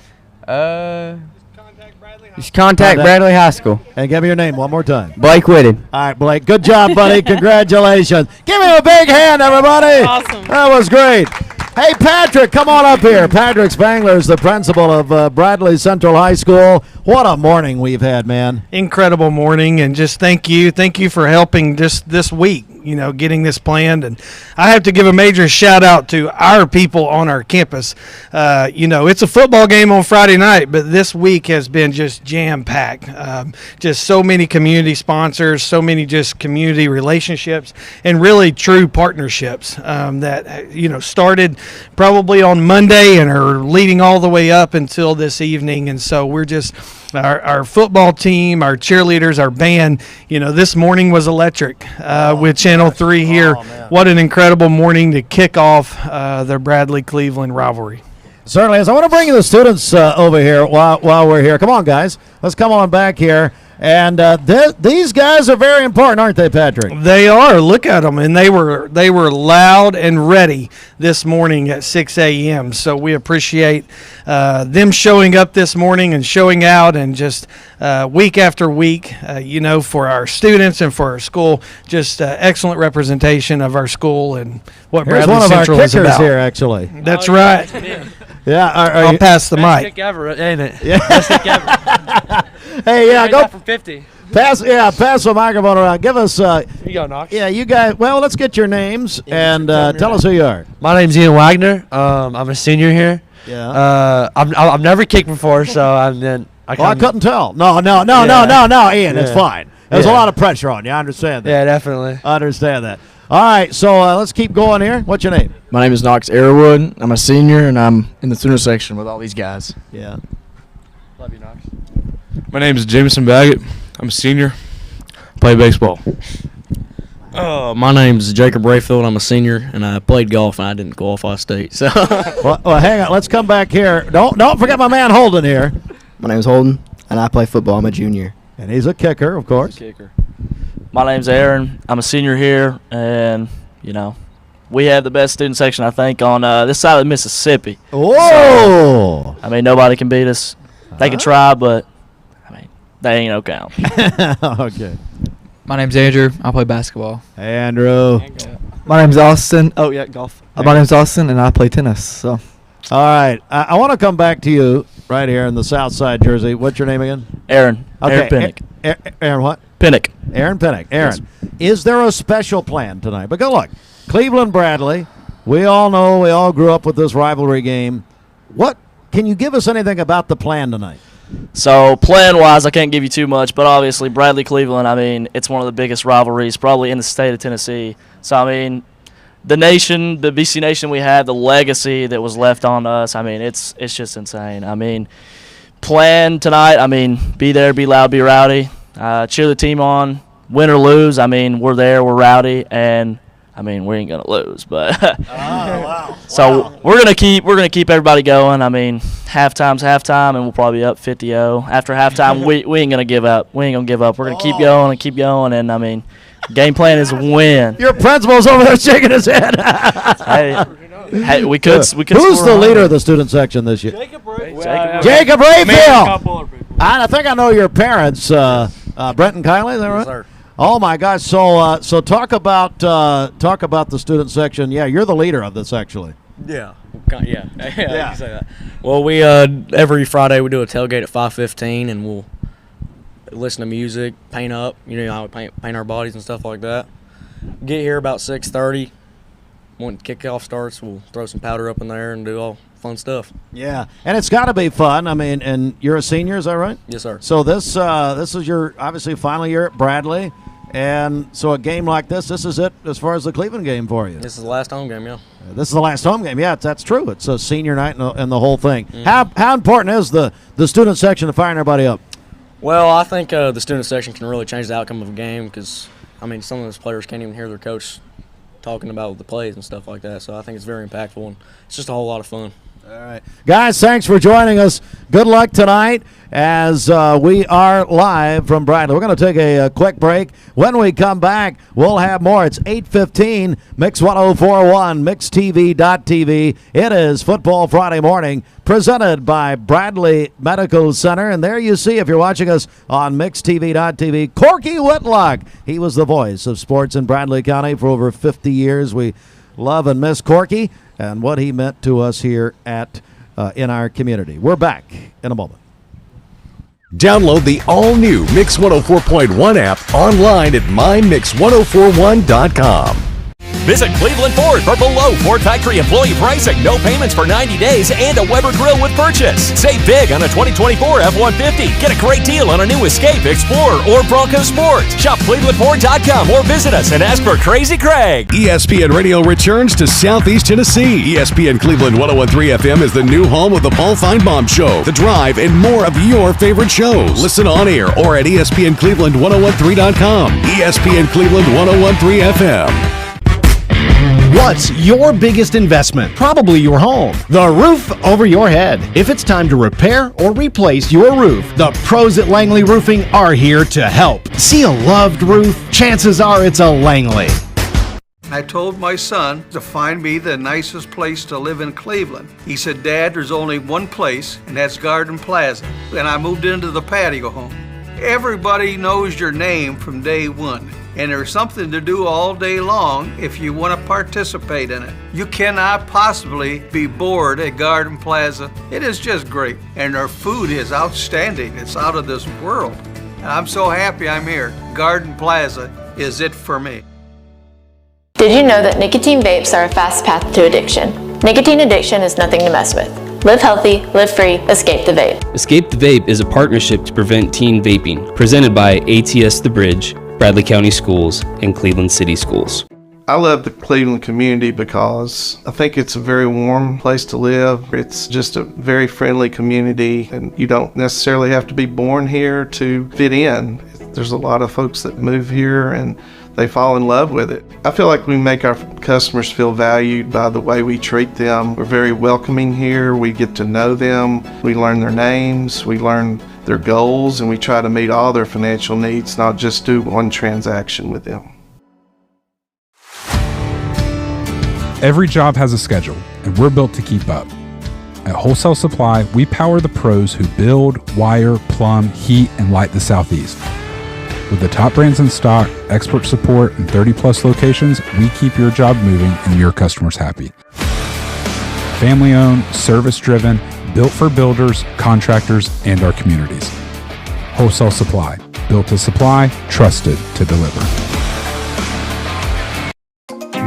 Just contact Bradley High School. And give me your name one more time. Blake Whitted. All right, Blake. Good job, buddy. Congratulations. Give me a big hand, everybody. Awesome. That was great. Hey, Patrick, come on up here. Patrick Spangler is the principal of Bradley Central High School. What a morning we've had, man. Incredible morning, and just thank you for helping just this week, getting this planned. And I have to give a major shout out to our people on our campus. It's a football game on Friday night, but this week has been just jam packed. Just so many community sponsors, so many just community relationships, and really true partnerships that started probably on Monday and are leading all the way up until this evening. And so we're just our football team, our cheerleaders, our band, this morning was electric with Channel 3 here. What an incredible morning to kick off the Bradley-Cleveland rivalry. Certainly is. I want to bring the students over here while we're here. Come on, guys. Let's come on back here. And these guys are very important, aren't they, Patrick? They are. Look at them, and they were loud and ready this morning at 6 a.m. So we appreciate them showing up this morning and showing out, and just week after week, for our students and for our school, just excellent representation of our school and what Here's Bradley one of Central our is kickers about. Here, actually. That's right. Yeah, I'll pass the Best mic. kick ever, ain't it? Yeah. Best kick ever. Hey, yeah, go from 50. pass the microphone around. Give us. Here you go, Knox. Yeah, you guys. Well, let's get your names and tell us who you are. My name's Ian Wagner. I'm a senior here. Yeah. I've never kicked before, so I couldn't tell. No, Ian, it's Yeah. fine. There's a Yeah. lot of pressure on you. I understand that. Yeah, definitely. I understand that. All right, so let's keep going here. What's your name? My name is Knox Airwood. I'm a senior, and I'm in the student section with all these guys. Yeah. Love you, Knox. My name is Jameson Baggett. I'm a senior. Play baseball. My name's Jacob Rayfield. I'm a senior, and I played golf, and I didn't qualify state. So, well, hang on. Let's come back here. Don't forget my man Holden here. My name is Holden, and I play football. I'm a junior. And he's a kicker, of course. My name's Aaron. I'm a senior here, and we have the best student section, I think, on this side of Mississippi. Whoa! So, nobody can beat us. They can try, but they ain't no count. Okay. My name's Andrew. I play basketball. Hey, Andrew. My name's Austin. Oh yeah, golf. My name's Austin, and I play tennis. So. All right. I want to come back to you right here in the South Side Jersey. What's your name again? Aaron. Okay. Aaron Pinnock. Aaron what? Pinnock. Aaron Pinnock. Aaron, is there a special plan tonight? But go look. Cleveland Bradley. We all know. We all grew up with this rivalry game. What can you give us anything about the plan tonight? So plan-wise, I can't give you too much, but obviously Bradley-Cleveland, it's one of the biggest rivalries probably in the state of Tennessee. So, the nation, the BC Nation we have, the legacy that was left on us, it's just insane. Plan tonight, be there, be loud, be rowdy, cheer the team on, win or lose, we're there, we're rowdy, and we ain't gonna lose, but so we're gonna keep everybody going. Halftime's halftime, and we'll probably be up 50-0. After halftime, we ain't gonna give up. We ain't gonna give up. We're gonna keep going, and game plan is win. Your principal's over there shaking his head. hey, we could. Who's the leader of the student section this year? Jacob Rayfield. Jacob Rayfield. I think I know your parents, Brent and Kylie. Is that right? Yes, sir. Oh my gosh! So talk about the student section. Yeah, you're the leader of this actually. yeah. You can say that. Well, we every Friday we do a tailgate at 5:15, and we'll listen to music, paint up. How we paint our bodies and stuff like that. Get here about 6:30. when kickoff starts, we'll throw some powder up in there and do all fun stuff. Yeah, and it's got to be fun. I mean, and you're a senior, is that right? Yes, sir. So this is your obviously final year at Bradley, and so a game like this is it as far as the Cleveland game for you. This is the last home game, yeah. This is the last home game. Yeah, that's true. It's a senior night and the whole thing. How important is the student section to firing everybody up? Well, I think the student section can really change the outcome of a game because, I mean, some of those players can't even hear their coach talking about the plays and stuff like that. So I think it's very impactful, and it's just a whole lot of fun. All right. Guys, thanks for joining us. Good luck tonight as we are live from Bradley. We're going to take a quick break. When we come back, we'll have more. It's 8:15, Mix 104.1, MixTV.tv. It is Football Friday morning, presented by Bradley Medical Center. And there you see, if you're watching us on MixTV.tv, Corky Whitlock. He was the voice of sports in Bradley County for over 50 years. We love and miss Corky and what he meant to us here at in our community. We're back in a moment. Download the all-new Mix 104.1 app online at mymix1041.com. Visit Cleveland Ford for below Ford factory employee pricing, no payments for 90 days, and a Weber grill with purchase. Save big on a 2024 F-150. Get a great deal on a new Escape, Explorer, or Bronco Sport. Shop ClevelandFord.com or visit us and ask for Crazy Craig. ESPN Radio returns to Southeast Tennessee. ESPN Cleveland 101.3 FM is the new home of the Paul Feinbaum Show, The Drive, and more of your favorite shows. Listen on air or at ESPNCleveland1013.com. ESPN Cleveland 101.3 FM. What's your biggest investment? Probably your home. The roof over your head. If it's time to repair or replace your roof, the pros at Langley Roofing are here to help. See a loved roof? Chances are it's a Langley. I told my son to find me the nicest place to live in Cleveland. He said, Dad, there's only one place, and that's Garden Plaza. And I moved into the patio home. Everybody knows your name from day one. And there's something to do all day long if you want to participate in it. You cannot possibly be bored at Garden Plaza. It is just great. And their food is outstanding. It's out of this world. And I'm so happy I'm here. Garden Plaza is it for me. Did you know that nicotine vapes are a fast path to addiction? Nicotine addiction is nothing to mess with. Live healthy, live free, escape the vape. Escape the Vape is a partnership to prevent teen vaping, presented by ATS The Bridge, Bradley County Schools, and Cleveland City Schools. I love the Cleveland community because I think it's a very warm place to live. It's just a very friendly community, and you don't necessarily have to be born here to fit in. There's a lot of folks that move here and they fall in love with it. I feel like we make our customers feel valued by the way we treat them. We're very welcoming here. We get to know them. We learn their names. We learn their goals, and we try to meet all their financial needs, not just do one transaction with them. Every job has a schedule, and we're built to keep up. At Wholesale Supply, we power the pros who build, wire, plumb, heat, and light the Southeast. With the top brands in stock, expert support, and 30-plus locations, we keep your job moving and your customers happy. Family-owned, service-driven, built for builders, contractors, and our communities. Wholesale Supply. Built to supply, trusted to deliver.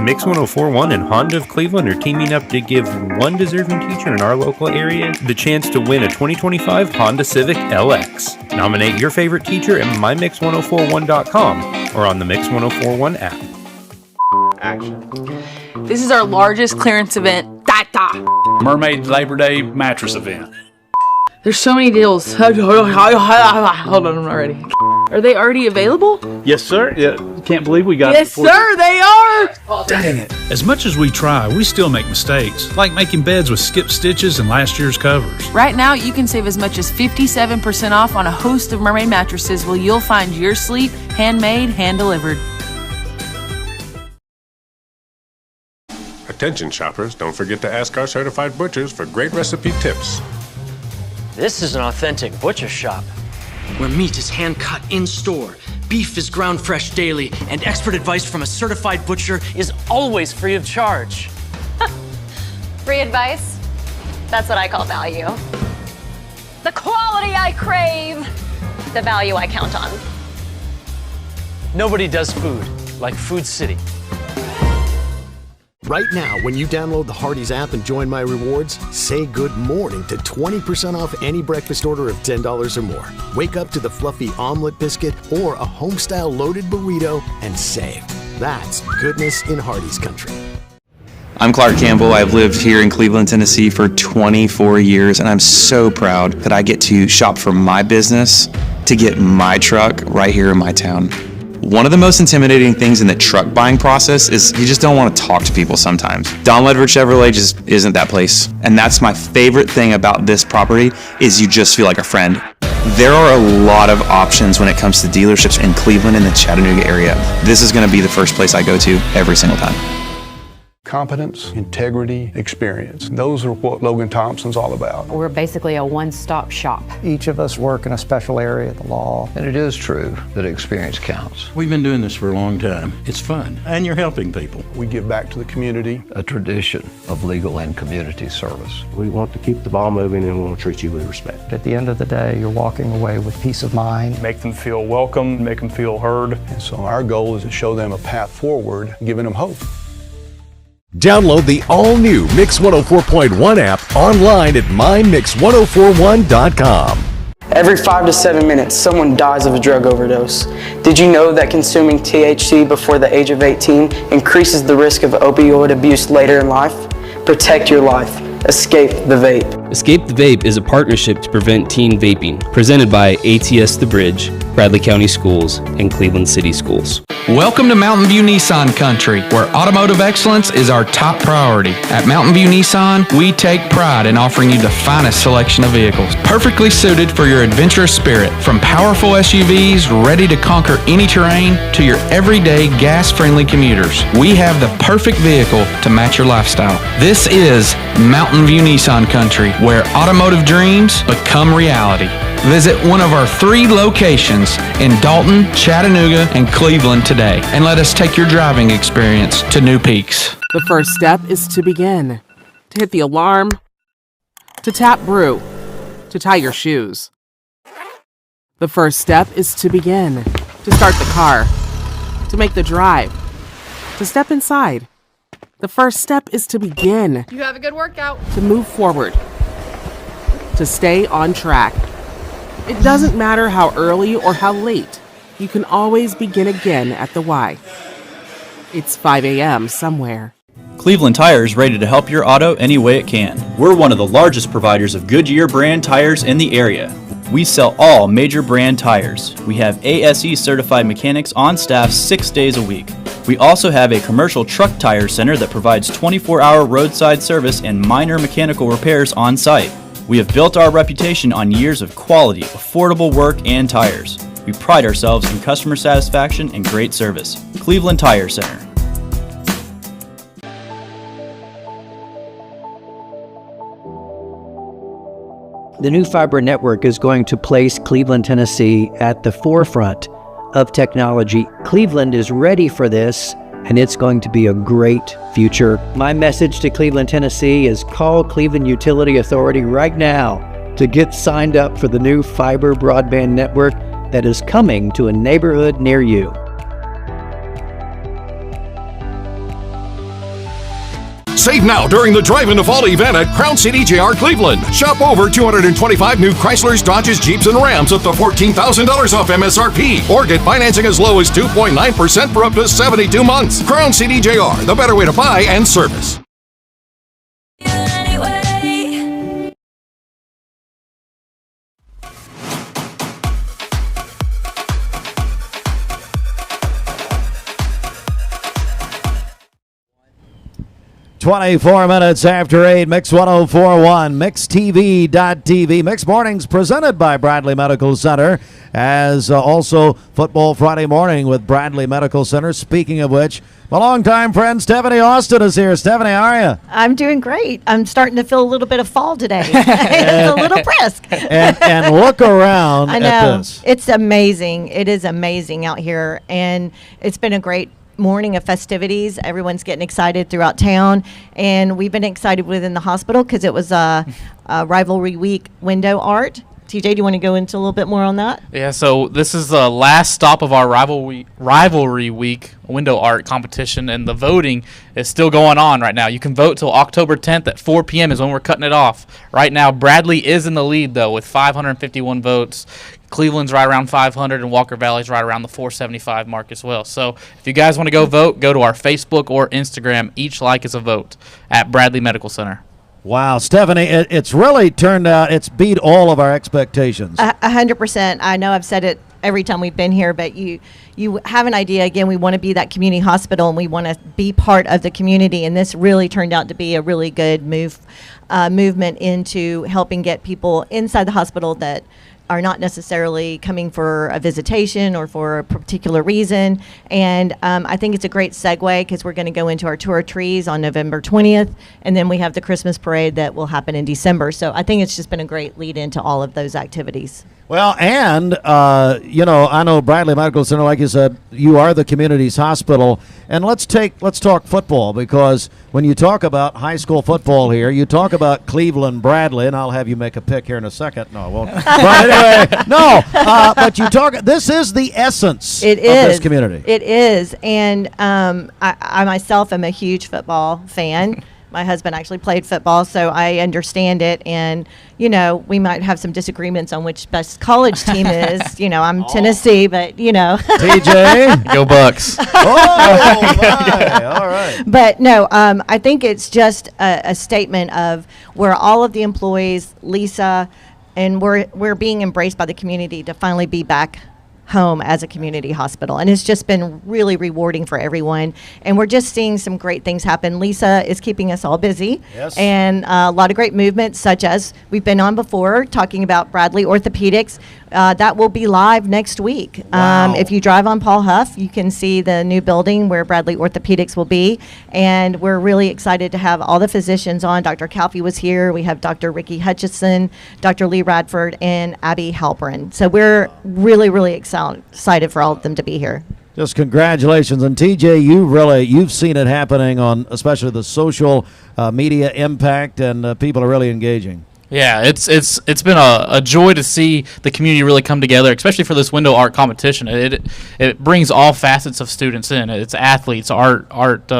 Mix 104.1 and Honda of Cleveland are teaming up to give one deserving teacher in our local area the chance to win a 2025 Honda Civic LX. Nominate your favorite teacher at mymix1041.com or on the Mix 1041 app. Action. This is our largest clearance event. Mermaid Labor Day mattress event. There's so many deals. Hold on, I'm not ready. Are they already available? Yes, sir. Yeah, can't believe we got Yes, sir, they are! Dang it. As much as we try, we still make mistakes, like making beds with skip stitches and last year's covers. Right now, you can save as much as 57% off on a host of Mermaid mattresses where you'll find your sleep handmade, hand-delivered. Attention shoppers, don't forget to ask our certified butchers for great recipe tips. This is an authentic butcher shop, where meat is hand-cut in-store, beef is ground fresh daily, and expert advice from a certified butcher is always free of charge. Free advice? That's what I call value. The quality I crave, the value I count on. Nobody does food like Food City. Right now, when you download the Hardee's app and join My Rewards, say good morning to 20% off any breakfast order of $10 or more. Wake up to the fluffy omelet biscuit or a home-style loaded burrito and save. That's goodness in Hardee's country. I'm Clark Campbell. I've lived here in Cleveland, Tennessee for 24 years, and I'm so proud that I get to shop for my business to get my truck right here in my town. One of the most intimidating things in the truck buying process is you just don't want to talk to people sometimes. Don Ledford Chevrolet just isn't that place. And that's my favorite thing about this property is you just feel like a friend. There are a lot of options when it comes to dealerships in Cleveland and the Chattanooga area. This is going to be the first place I go to every single time. Competence, integrity, experience. Those are what Logan Thompson's all about. We're basically a one-stop shop. Each of us work in a special area of the law. And it is true that experience counts. We've been doing this for a long time. It's fun, and you're helping people. We give back to the community. A tradition of legal and community service. We want to keep the ball moving and we want to treat you with respect. At the end of the day, you're walking away with peace of mind. Make them feel welcome, make them feel heard. And so our goal is to show them a path forward, giving them hope. Download the all-new Mix 104.1 app online at mymix1041.com. Every 5 to 7 minutes, someone dies of a drug overdose. Did you know that consuming THC before the age of 18 increases the risk of opioid abuse later in life? Protect your life. Escape the Vape. Escape the Vape is a partnership to prevent teen vaping, presented by ATS The Bridge, Bradley County Schools, and Cleveland City Schools. Welcome to Mountain View Nissan Country, where automotive excellence is our top priority. At Mountain View Nissan, we take pride in offering you the finest selection of vehicles, perfectly suited for your adventurous spirit. From powerful SUVs ready to conquer any terrain to your everyday gas-friendly commuters, we have the perfect vehicle to match your lifestyle. This is Mountain View Nissan Country, where automotive dreams become reality. Visit one of our 3 locations in Dalton, Chattanooga, and Cleveland today, and let us take your driving experience to new peaks. The first step is to begin, to hit the alarm, to tap brew, to tie your shoes. The first step is to begin, to start the car, to make the drive, to step inside. The first step is to begin. You have a good workout. To move forward, to stay on track. It doesn't matter how early or how late, you can always begin again at the Y. It's 5 a.m. somewhere. Cleveland Tire is ready to help your auto any way it can. We're one of the largest providers of Goodyear brand tires in the area. We sell all major brand tires. We have ASE certified mechanics on staff 6 days a week. We also have a commercial truck tire center that provides 24-hour roadside service and minor mechanical repairs on site. We have built our reputation on years of quality, affordable work and tires. We pride ourselves in customer satisfaction and great service. Cleveland Tire Center. The new fiber network is going to place Cleveland, Tennessee at the forefront of technology. Cleveland is ready for this, and it's going to be a great future. My message to Cleveland, Tennessee is call Cleveland Utility Authority right now to get signed up for the new fiber broadband network that is coming to a neighborhood near you. Save now during the Drive into Fall event at Crown City JR Cleveland. Shop over 225 new Chryslers, Dodges, Jeeps, and Rams up to $14,000 off MSRP. Or get financing as low as 2.9% for up to 72 months. Crown City JR, the better way to buy and service. "24 minutes after 8, Mix 104.1, MixTV.tv. Mix Mornings presented by Bradley Medical Center, as also Football Friday Morning with Bradley Medical Center. Speaking of which, my longtime friend Stephanie Austin is here. Stephanie, how are you? I'm doing great. I'm starting to feel a little bit of fall today. It's a little brisk. and look around I know. at this. It's amazing. It is amazing out here, and it's been a great morning of festivities. Everyone's getting excited throughout town, and we've been excited within the hospital because it was a Rivalry Week window art TJ, do you want to go into a little bit more on that? Yeah, so this is the last stop of our rivalry week window art competition, and the voting is still going on right now. You can vote till October 10th at 4 p.m. is when we're cutting it off. Right now, Bradley is in the lead, though, with 551 votes. Cleveland's right around 500, and Walker Valley's right around the 475 mark as well. So if you guys want to go vote, go to our Facebook or Instagram. Each like is a vote at Bradley Medical Center. Wow, Stephanie, it's really turned out, it's beat all of our expectations. 100%. I know I've said it every time we've been here, but you have an idea. Again, we want to be that community hospital, and we want to be part of the community, and this really turned out to be a really good movement into helping get people inside the hospital that are not necessarily coming for a visitation or for a particular reason. And I think it's a great segue because we're going to go into our tour of trees on November 20th, and then we have the Christmas parade that will happen in December. So I think it's just been a great lead into all of those activities. Well, and, I know Bradley Medical Center, like you said, you are the community's hospital. And let's talk football, because when you talk about high school football here, you talk about Cleveland Bradley, and I'll have you make a pick here in a second. No, I won't. But anyway, but you talk, this is the essence of this community. It is. And I myself am a huge football fan. My husband actually played football, so I understand it. And, we might have some disagreements on which best college team is. I'm Tennessee, but, TJ? Go Bucks. Oh, my. All right. But, no, I think it's just a statement of where all of the employees, Lisa, and we're being embraced by the community to finally be back home as a community hospital, and it's just been really rewarding for everyone, and we're just seeing some great things happen. Lisa is keeping us all busy. Yes. And a lot of great movements, such as we've been on before talking about Bradley Orthopedics. That will be live next week. Wow. If you drive on Paul Huff, you can see the new building where Bradley Orthopedics will be, and we're really excited to have all the physicians on. Dr. Calfee was here. We have Dr. Ricky Hutchison, Dr. Lee Radford, and Abby Halperin. So we're really, really excited for all of them to be here. Just congratulations. And TJ, you've seen it happening on especially the social media impact, and people are really engaging. Yeah, it's been a joy to see the community really come together, especially for this window art competition. It brings all facets of students in. It's athletes, art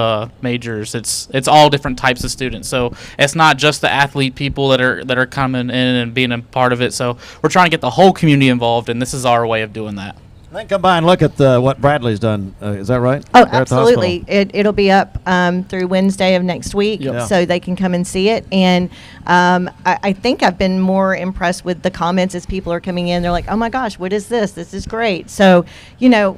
majors. It's all different types of students. So it's not just the athlete people that are coming in and being a part of it. So we're trying to get the whole community involved, and this is our way of doing that. Then come by and look at what Bradley's done. Is that right? Oh, absolutely. It'll be up through Wednesday of next week, so they can come and see it. And I think I've been more impressed with the comments as people are coming in. They're like, oh, my gosh, what is this? This is great. So,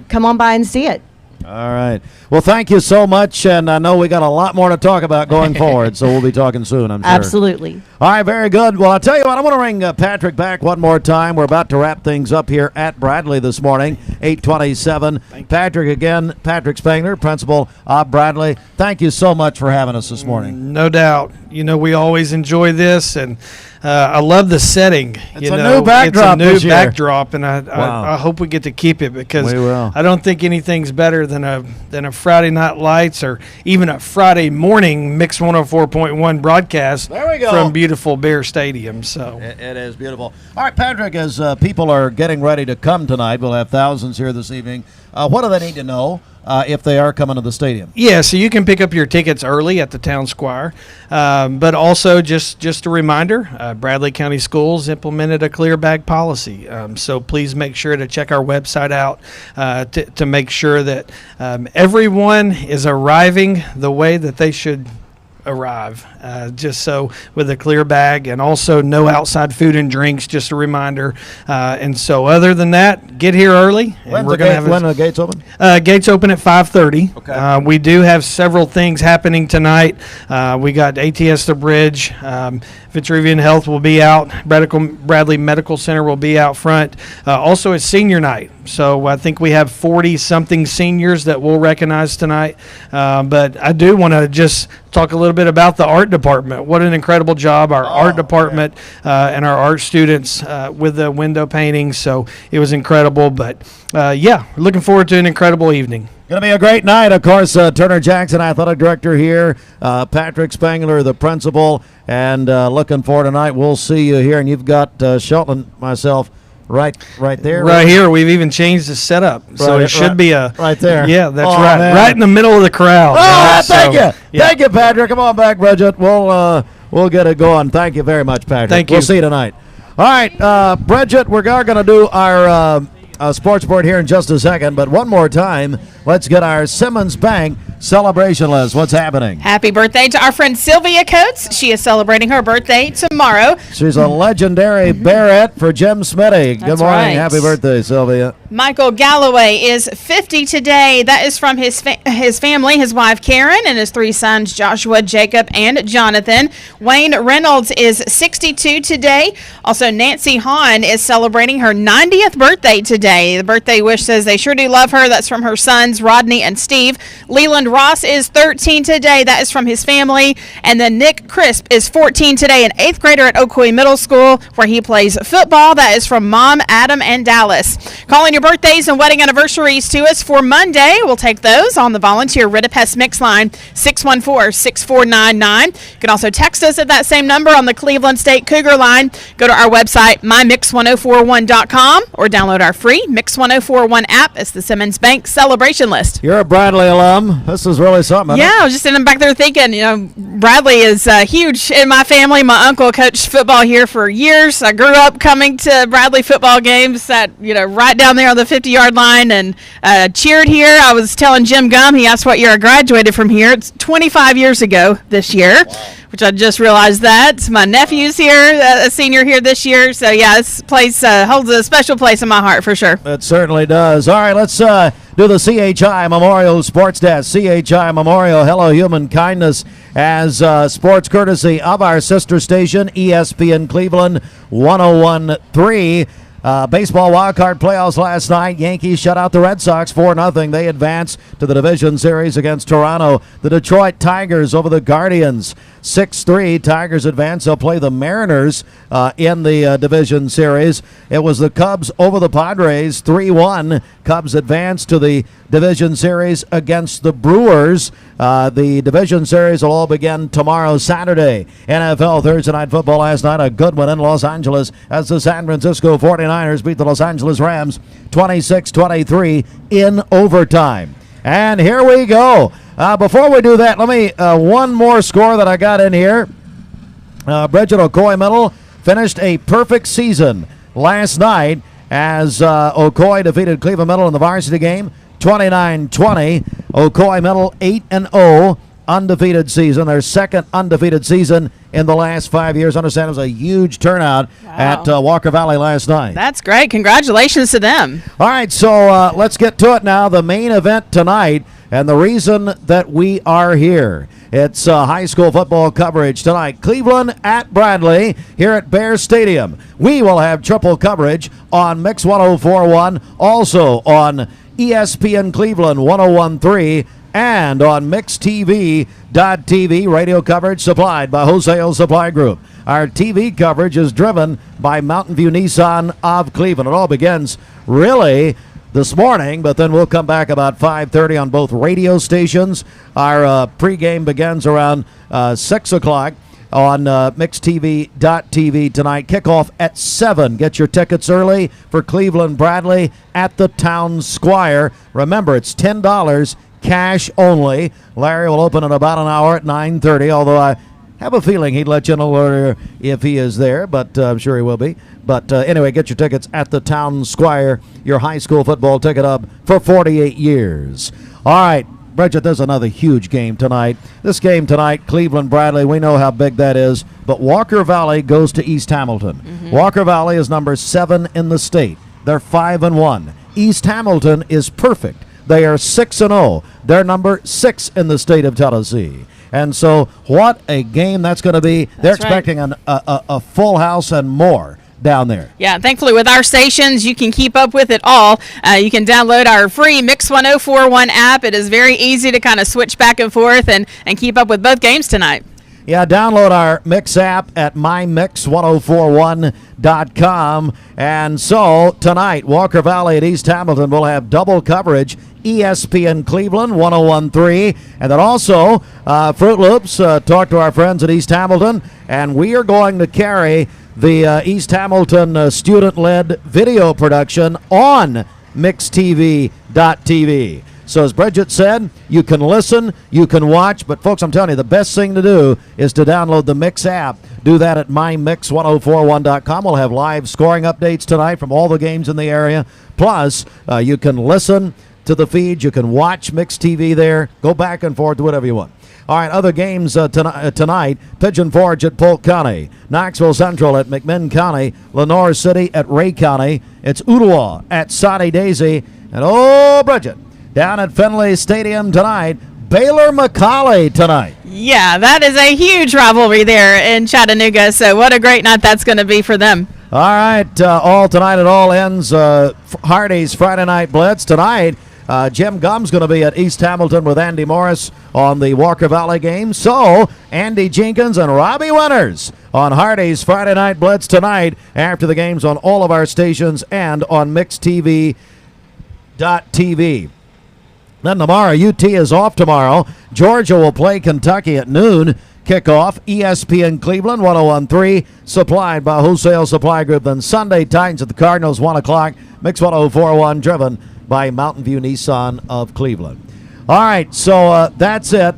come on by and see it. All right. Well, thank you so much, and I know we got a lot more to talk about going forward, so we'll be talking soon, I'm sure. Absolutely. All right, very good. Well, I'll tell you what, I want to bring Patrick back one more time. We're about to wrap things up here at Bradley this morning, 8:27. Patrick again, Patrick Spangler, principal of Bradley. Thank you so much for having us this morning. No doubt. We always enjoy this, and I love the setting. It's a new backdrop. It's a new this year. backdrop, and I hope we get to keep it, because I don't think anything's better than a Friday Night Lights or even a Friday morning Mix 104.1 broadcast from beautiful Bear Stadium. So it is beautiful. All right, Patrick, as people are getting ready to come tonight, we'll have thousands here this evening. What do they need to know if they are coming to the stadium? Yeah, so you can pick up your tickets early at the Town Square. But also, just a reminder, Bradley County Schools implemented a clear bag policy. So please make sure to check our website out to make sure that everyone is arriving the way that they should arrive, just so with a clear bag, and also no outside food and drinks, just a reminder. And so other than that, get here early. And when are the gates open? Gates open at 5:30. Okay. We do have several things happening tonight. We got ATS The Bridge, Vitruvian Health will be out, Bradley Medical Center will be out front. Also, it's senior night, so I think we have 40-something seniors that we'll recognize tonight. But I do want to just talk a little bit about the art department. What an incredible job our art department and our art students with the window paintings. So it was incredible. But we're looking forward to an incredible evening. Going to be a great night. Of course, Turner Jackson, athletic director here, Patrick Spangler, the principal, and looking forward tonight. We'll see you here, and you've got Shelton, myself, right there. Right here. We've even changed the setup, so it should be right there. Yeah, that's Oh, right. man. Right in the middle of the crowd. Oh, thank you. Yeah. Thank you, Patrick. Come on back, Bridget. We'll get it going. Thank you very much, Patrick. Thank you. We'll see you tonight. All right, Bridget, we're going to do our sports board here in just a second, but one more time, let's get our Simmons Bank celebration list. What's happening? Happy birthday to our friend Sylvia Coates. She is celebrating her birthday tomorrow. She's a legendary Barrett for Jim Smitty. Good That's morning. right. Happy birthday, Sylvia. Michael Galloway is 50 today. That is from his family, his wife Karen, and his 3 sons Joshua, Jacob, and Jonathan. Wayne Reynolds is 62 today. Also, Nancy Hahn is celebrating her 90th birthday today. The birthday wish says they sure do love her. That's from her sons Rodney and Steve. Leland Ross is 13 today. That is from his family. And then Nick Crisp is 14 today, an 8th grader at Ocoee Middle School, where he plays football. That is from Mom, Adam, and Dallas. Calling your birthdays and wedding anniversaries to us for Monday. We'll take those on the volunteer Ritapest Mix line, 614-6499. You can also text us at that same number on the Cleveland State Cougar line. Go to our website, mymix1041.com, or download our free Mix 1041 app. It's the Simmons Bank celebration list. You're a Bradley alum. This is really something. Yeah, I was just sitting back there thinking, Bradley is huge in my family. My uncle coached football here for years. I grew up coming to Bradley football games at, right down there on the 50-yard line, and cheered here. I was telling Jim Gum, he asked what year I graduated from here. It's 25 years ago this year. Wow. Which I just realized that. My nephew's here, a senior here this year. So, yeah, this place holds a special place in my heart for sure. It certainly does. All right, let's do the CHI Memorial Sports Desk. CHI Memorial Hello Human Kindness as sports courtesy of our sister station, ESPN Cleveland 101.3. Baseball wildcard playoffs last night. Yankees shut out the Red Sox 4-0. They advance to the division series against Toronto. The Detroit Tigers over the Guardians 6-3. Tigers advance. They'll play the Mariners in the division series. It was the Cubs over the Padres 3-1. Cubs advance to the division series against the Brewers. The division series will all begin tomorrow, Saturday. NFL Thursday Night Football last night, a good one in Los Angeles as the San Francisco 49ers beat the Los Angeles Rams 26-23 in overtime. And here we go. Before we do that, let me, one more score that I got in here. Bridget, Ocoee Middle finished a perfect season last night as Ocoee defeated Cleveland Middle in the varsity game 29-20. Ocoee Middle 8-0, undefeated season. Their second undefeated season in the last 5 years. Understand it was a huge turnout at Walker Valley last night. That's great. Congratulations to them. All right, so let's get to it now. The main event tonight and the reason that we are here. It's high school football coverage tonight. Cleveland at Bradley here at Bear Stadium. We will have triple coverage on Mix 104.1, also on ESPN Cleveland 101.3, and on MixTV.tv. Radio coverage supplied by Wholesale Supply Group. Our TV coverage is driven by Mountain View Nissan of Cleveland. It all begins really this morning, but then we'll come back about 5:30 on both radio stations. Our pregame begins around 6 o'clock on MixTV.tv tonight. Kickoff at 7. Get your tickets early for Cleveland Bradley at the Town Squire. Remember, it's $10, cash only. Larry will open in about an hour at 9:30, although I have a feeling he'd let you know earlier if he is there, but I'm sure he will be. But anyway, get your tickets at the Town Squire, your high school football ticket hub for 48 years. All right, Bridget, there's another huge game tonight. This game tonight, Cleveland-Bradley, we know how big that is, but Walker Valley goes to East Hamilton. Mm-hmm. Walker Valley is number 7 in the state. They're 5-1. East Hamilton is perfect. They are 6-0. They're number 6 in the state of Tennessee. And so what a game that's going to be. They're expecting a full house and more down there. Yeah, thankfully with our stations, you can keep up with it all. You can download our free Mix 1041 app. It is very easy to kind of switch back and forth and keep up with both games tonight. Yeah, download our Mix app at mymix1041.com. And so tonight, Walker Valley at East Hamilton will have double coverage. ESPN Cleveland 101.3, and then also Fruit Loops. Talk to our friends at East Hamilton, and we are going to carry the East Hamilton student-led video production on mixtv.tv. So as Bridget said, you can listen, you can watch, but folks, I'm telling you, the best thing to do is to download the Mix app. Do that at mymix1041.com. We'll have live scoring updates tonight from all the games in the area. Plus, you can listen to the feed. You can watch Mix TV there. Go back and forth, do whatever you want. All right, other games tonight. Pigeon Forge at Polk County. Knoxville Central at McMinn County. Lenore City at Ray County. It's Ottawa at Soddy Daisy. And Bridget, down at Fenway Stadium tonight, Baylor McCallie tonight. Yeah, that is a huge rivalry there in Chattanooga. So what a great night that's going to be for them. All right, all tonight at all ends. Hardy's Friday Night Blitz tonight. Jim Gumm's going to be at East Hamilton with Andy Morris on the Walker Valley game. So, Andy Jenkins and Robbie Winters on Hardy's Friday Night Blitz tonight after the games on all of our stations and on mixtv.tv. Then tomorrow, UT is off tomorrow. Georgia will play Kentucky at noon. Kickoff, ESPN Cleveland 101.3, supplied by Wholesale Supply Group. Then Sunday, Titans at the Cardinals, 1 o'clock. Mix 104.1, driven by Mountain View Nissan of Cleveland. All right, so that's it.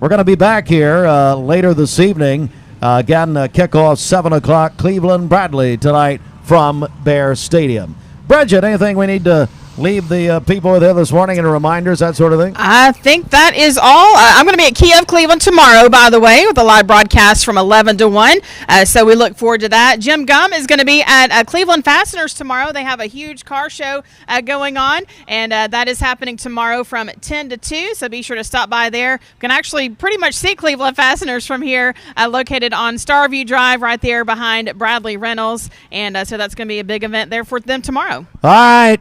We're going to be back here later this evening. Again, kickoff 7 o'clock, Cleveland Bradley tonight from Bear Stadium. Bridget, anything we need to leave the people with here this morning and reminders, that sort of thing? I think that is all. I'm going to be at Key of Cleveland tomorrow, by the way, with a live broadcast from 11 to 1. So we look forward to that. Jim Gumm is going to be at Cleveland Fasteners tomorrow. They have a huge car show going on, and that is happening tomorrow from 10 to 2. So be sure to stop by there. You can actually pretty much see Cleveland Fasteners from here, located on Starview Drive right there behind Bradley Reynolds. And so that's going to be a big event there for them tomorrow. All right.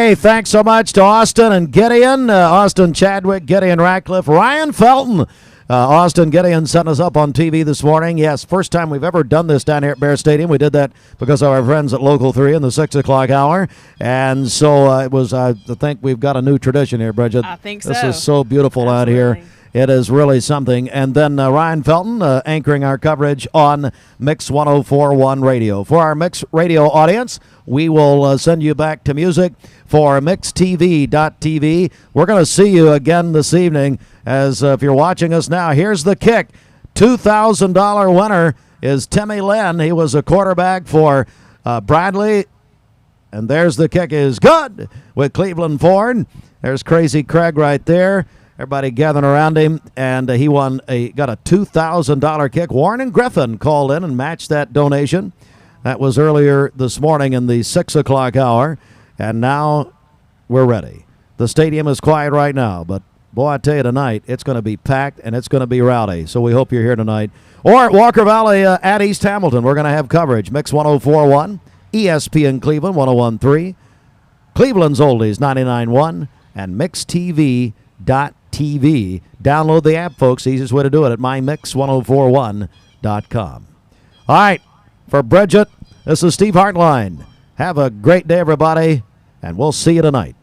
Hey, thanks so much to Austin and Gideon. Austin Chadwick, Gideon Ratcliffe, Ryan Felton. Austin Gideon setting us up on TV this morning. Yes, first time we've ever done this down here at Bear Stadium. We did that because of our friends at Local 3 in the 6 o'clock hour. And so it was, I think we've got a new tradition here, Bridget. I think so. This is so beautiful out here. It is really something. And then Ryan Felton anchoring our coverage on Mix 104.1 Radio. For our Mix Radio audience, we will send you back to music for mixtv.tv. We're going to see you again this evening. As if you're watching us now, here's the kick. $2,000 winner is Timmy Lynn. He was a quarterback for Bradley. And there's the kick is good with Cleveland Ford. There's Crazy Craig right there. Everybody gathering around him, and he got a $2,000 kick. Warren and Griffin called in and matched that donation. That was earlier this morning in the 6 o'clock hour, and now we're ready. The stadium is quiet right now, but boy, I tell you tonight, it's going to be packed and it's going to be rowdy, so we hope you're here tonight. Or at Walker Valley at East Hamilton, we're going to have coverage. Mix 104.1, ESPN Cleveland 101.3, Cleveland's Oldies 99.1, and mixtv.tv. Download the app, folks. The easiest way to do it at mymix1041.com. All right, for Bridget, this is Steve Hartline. Have a great day, everybody, and we'll see you tonight.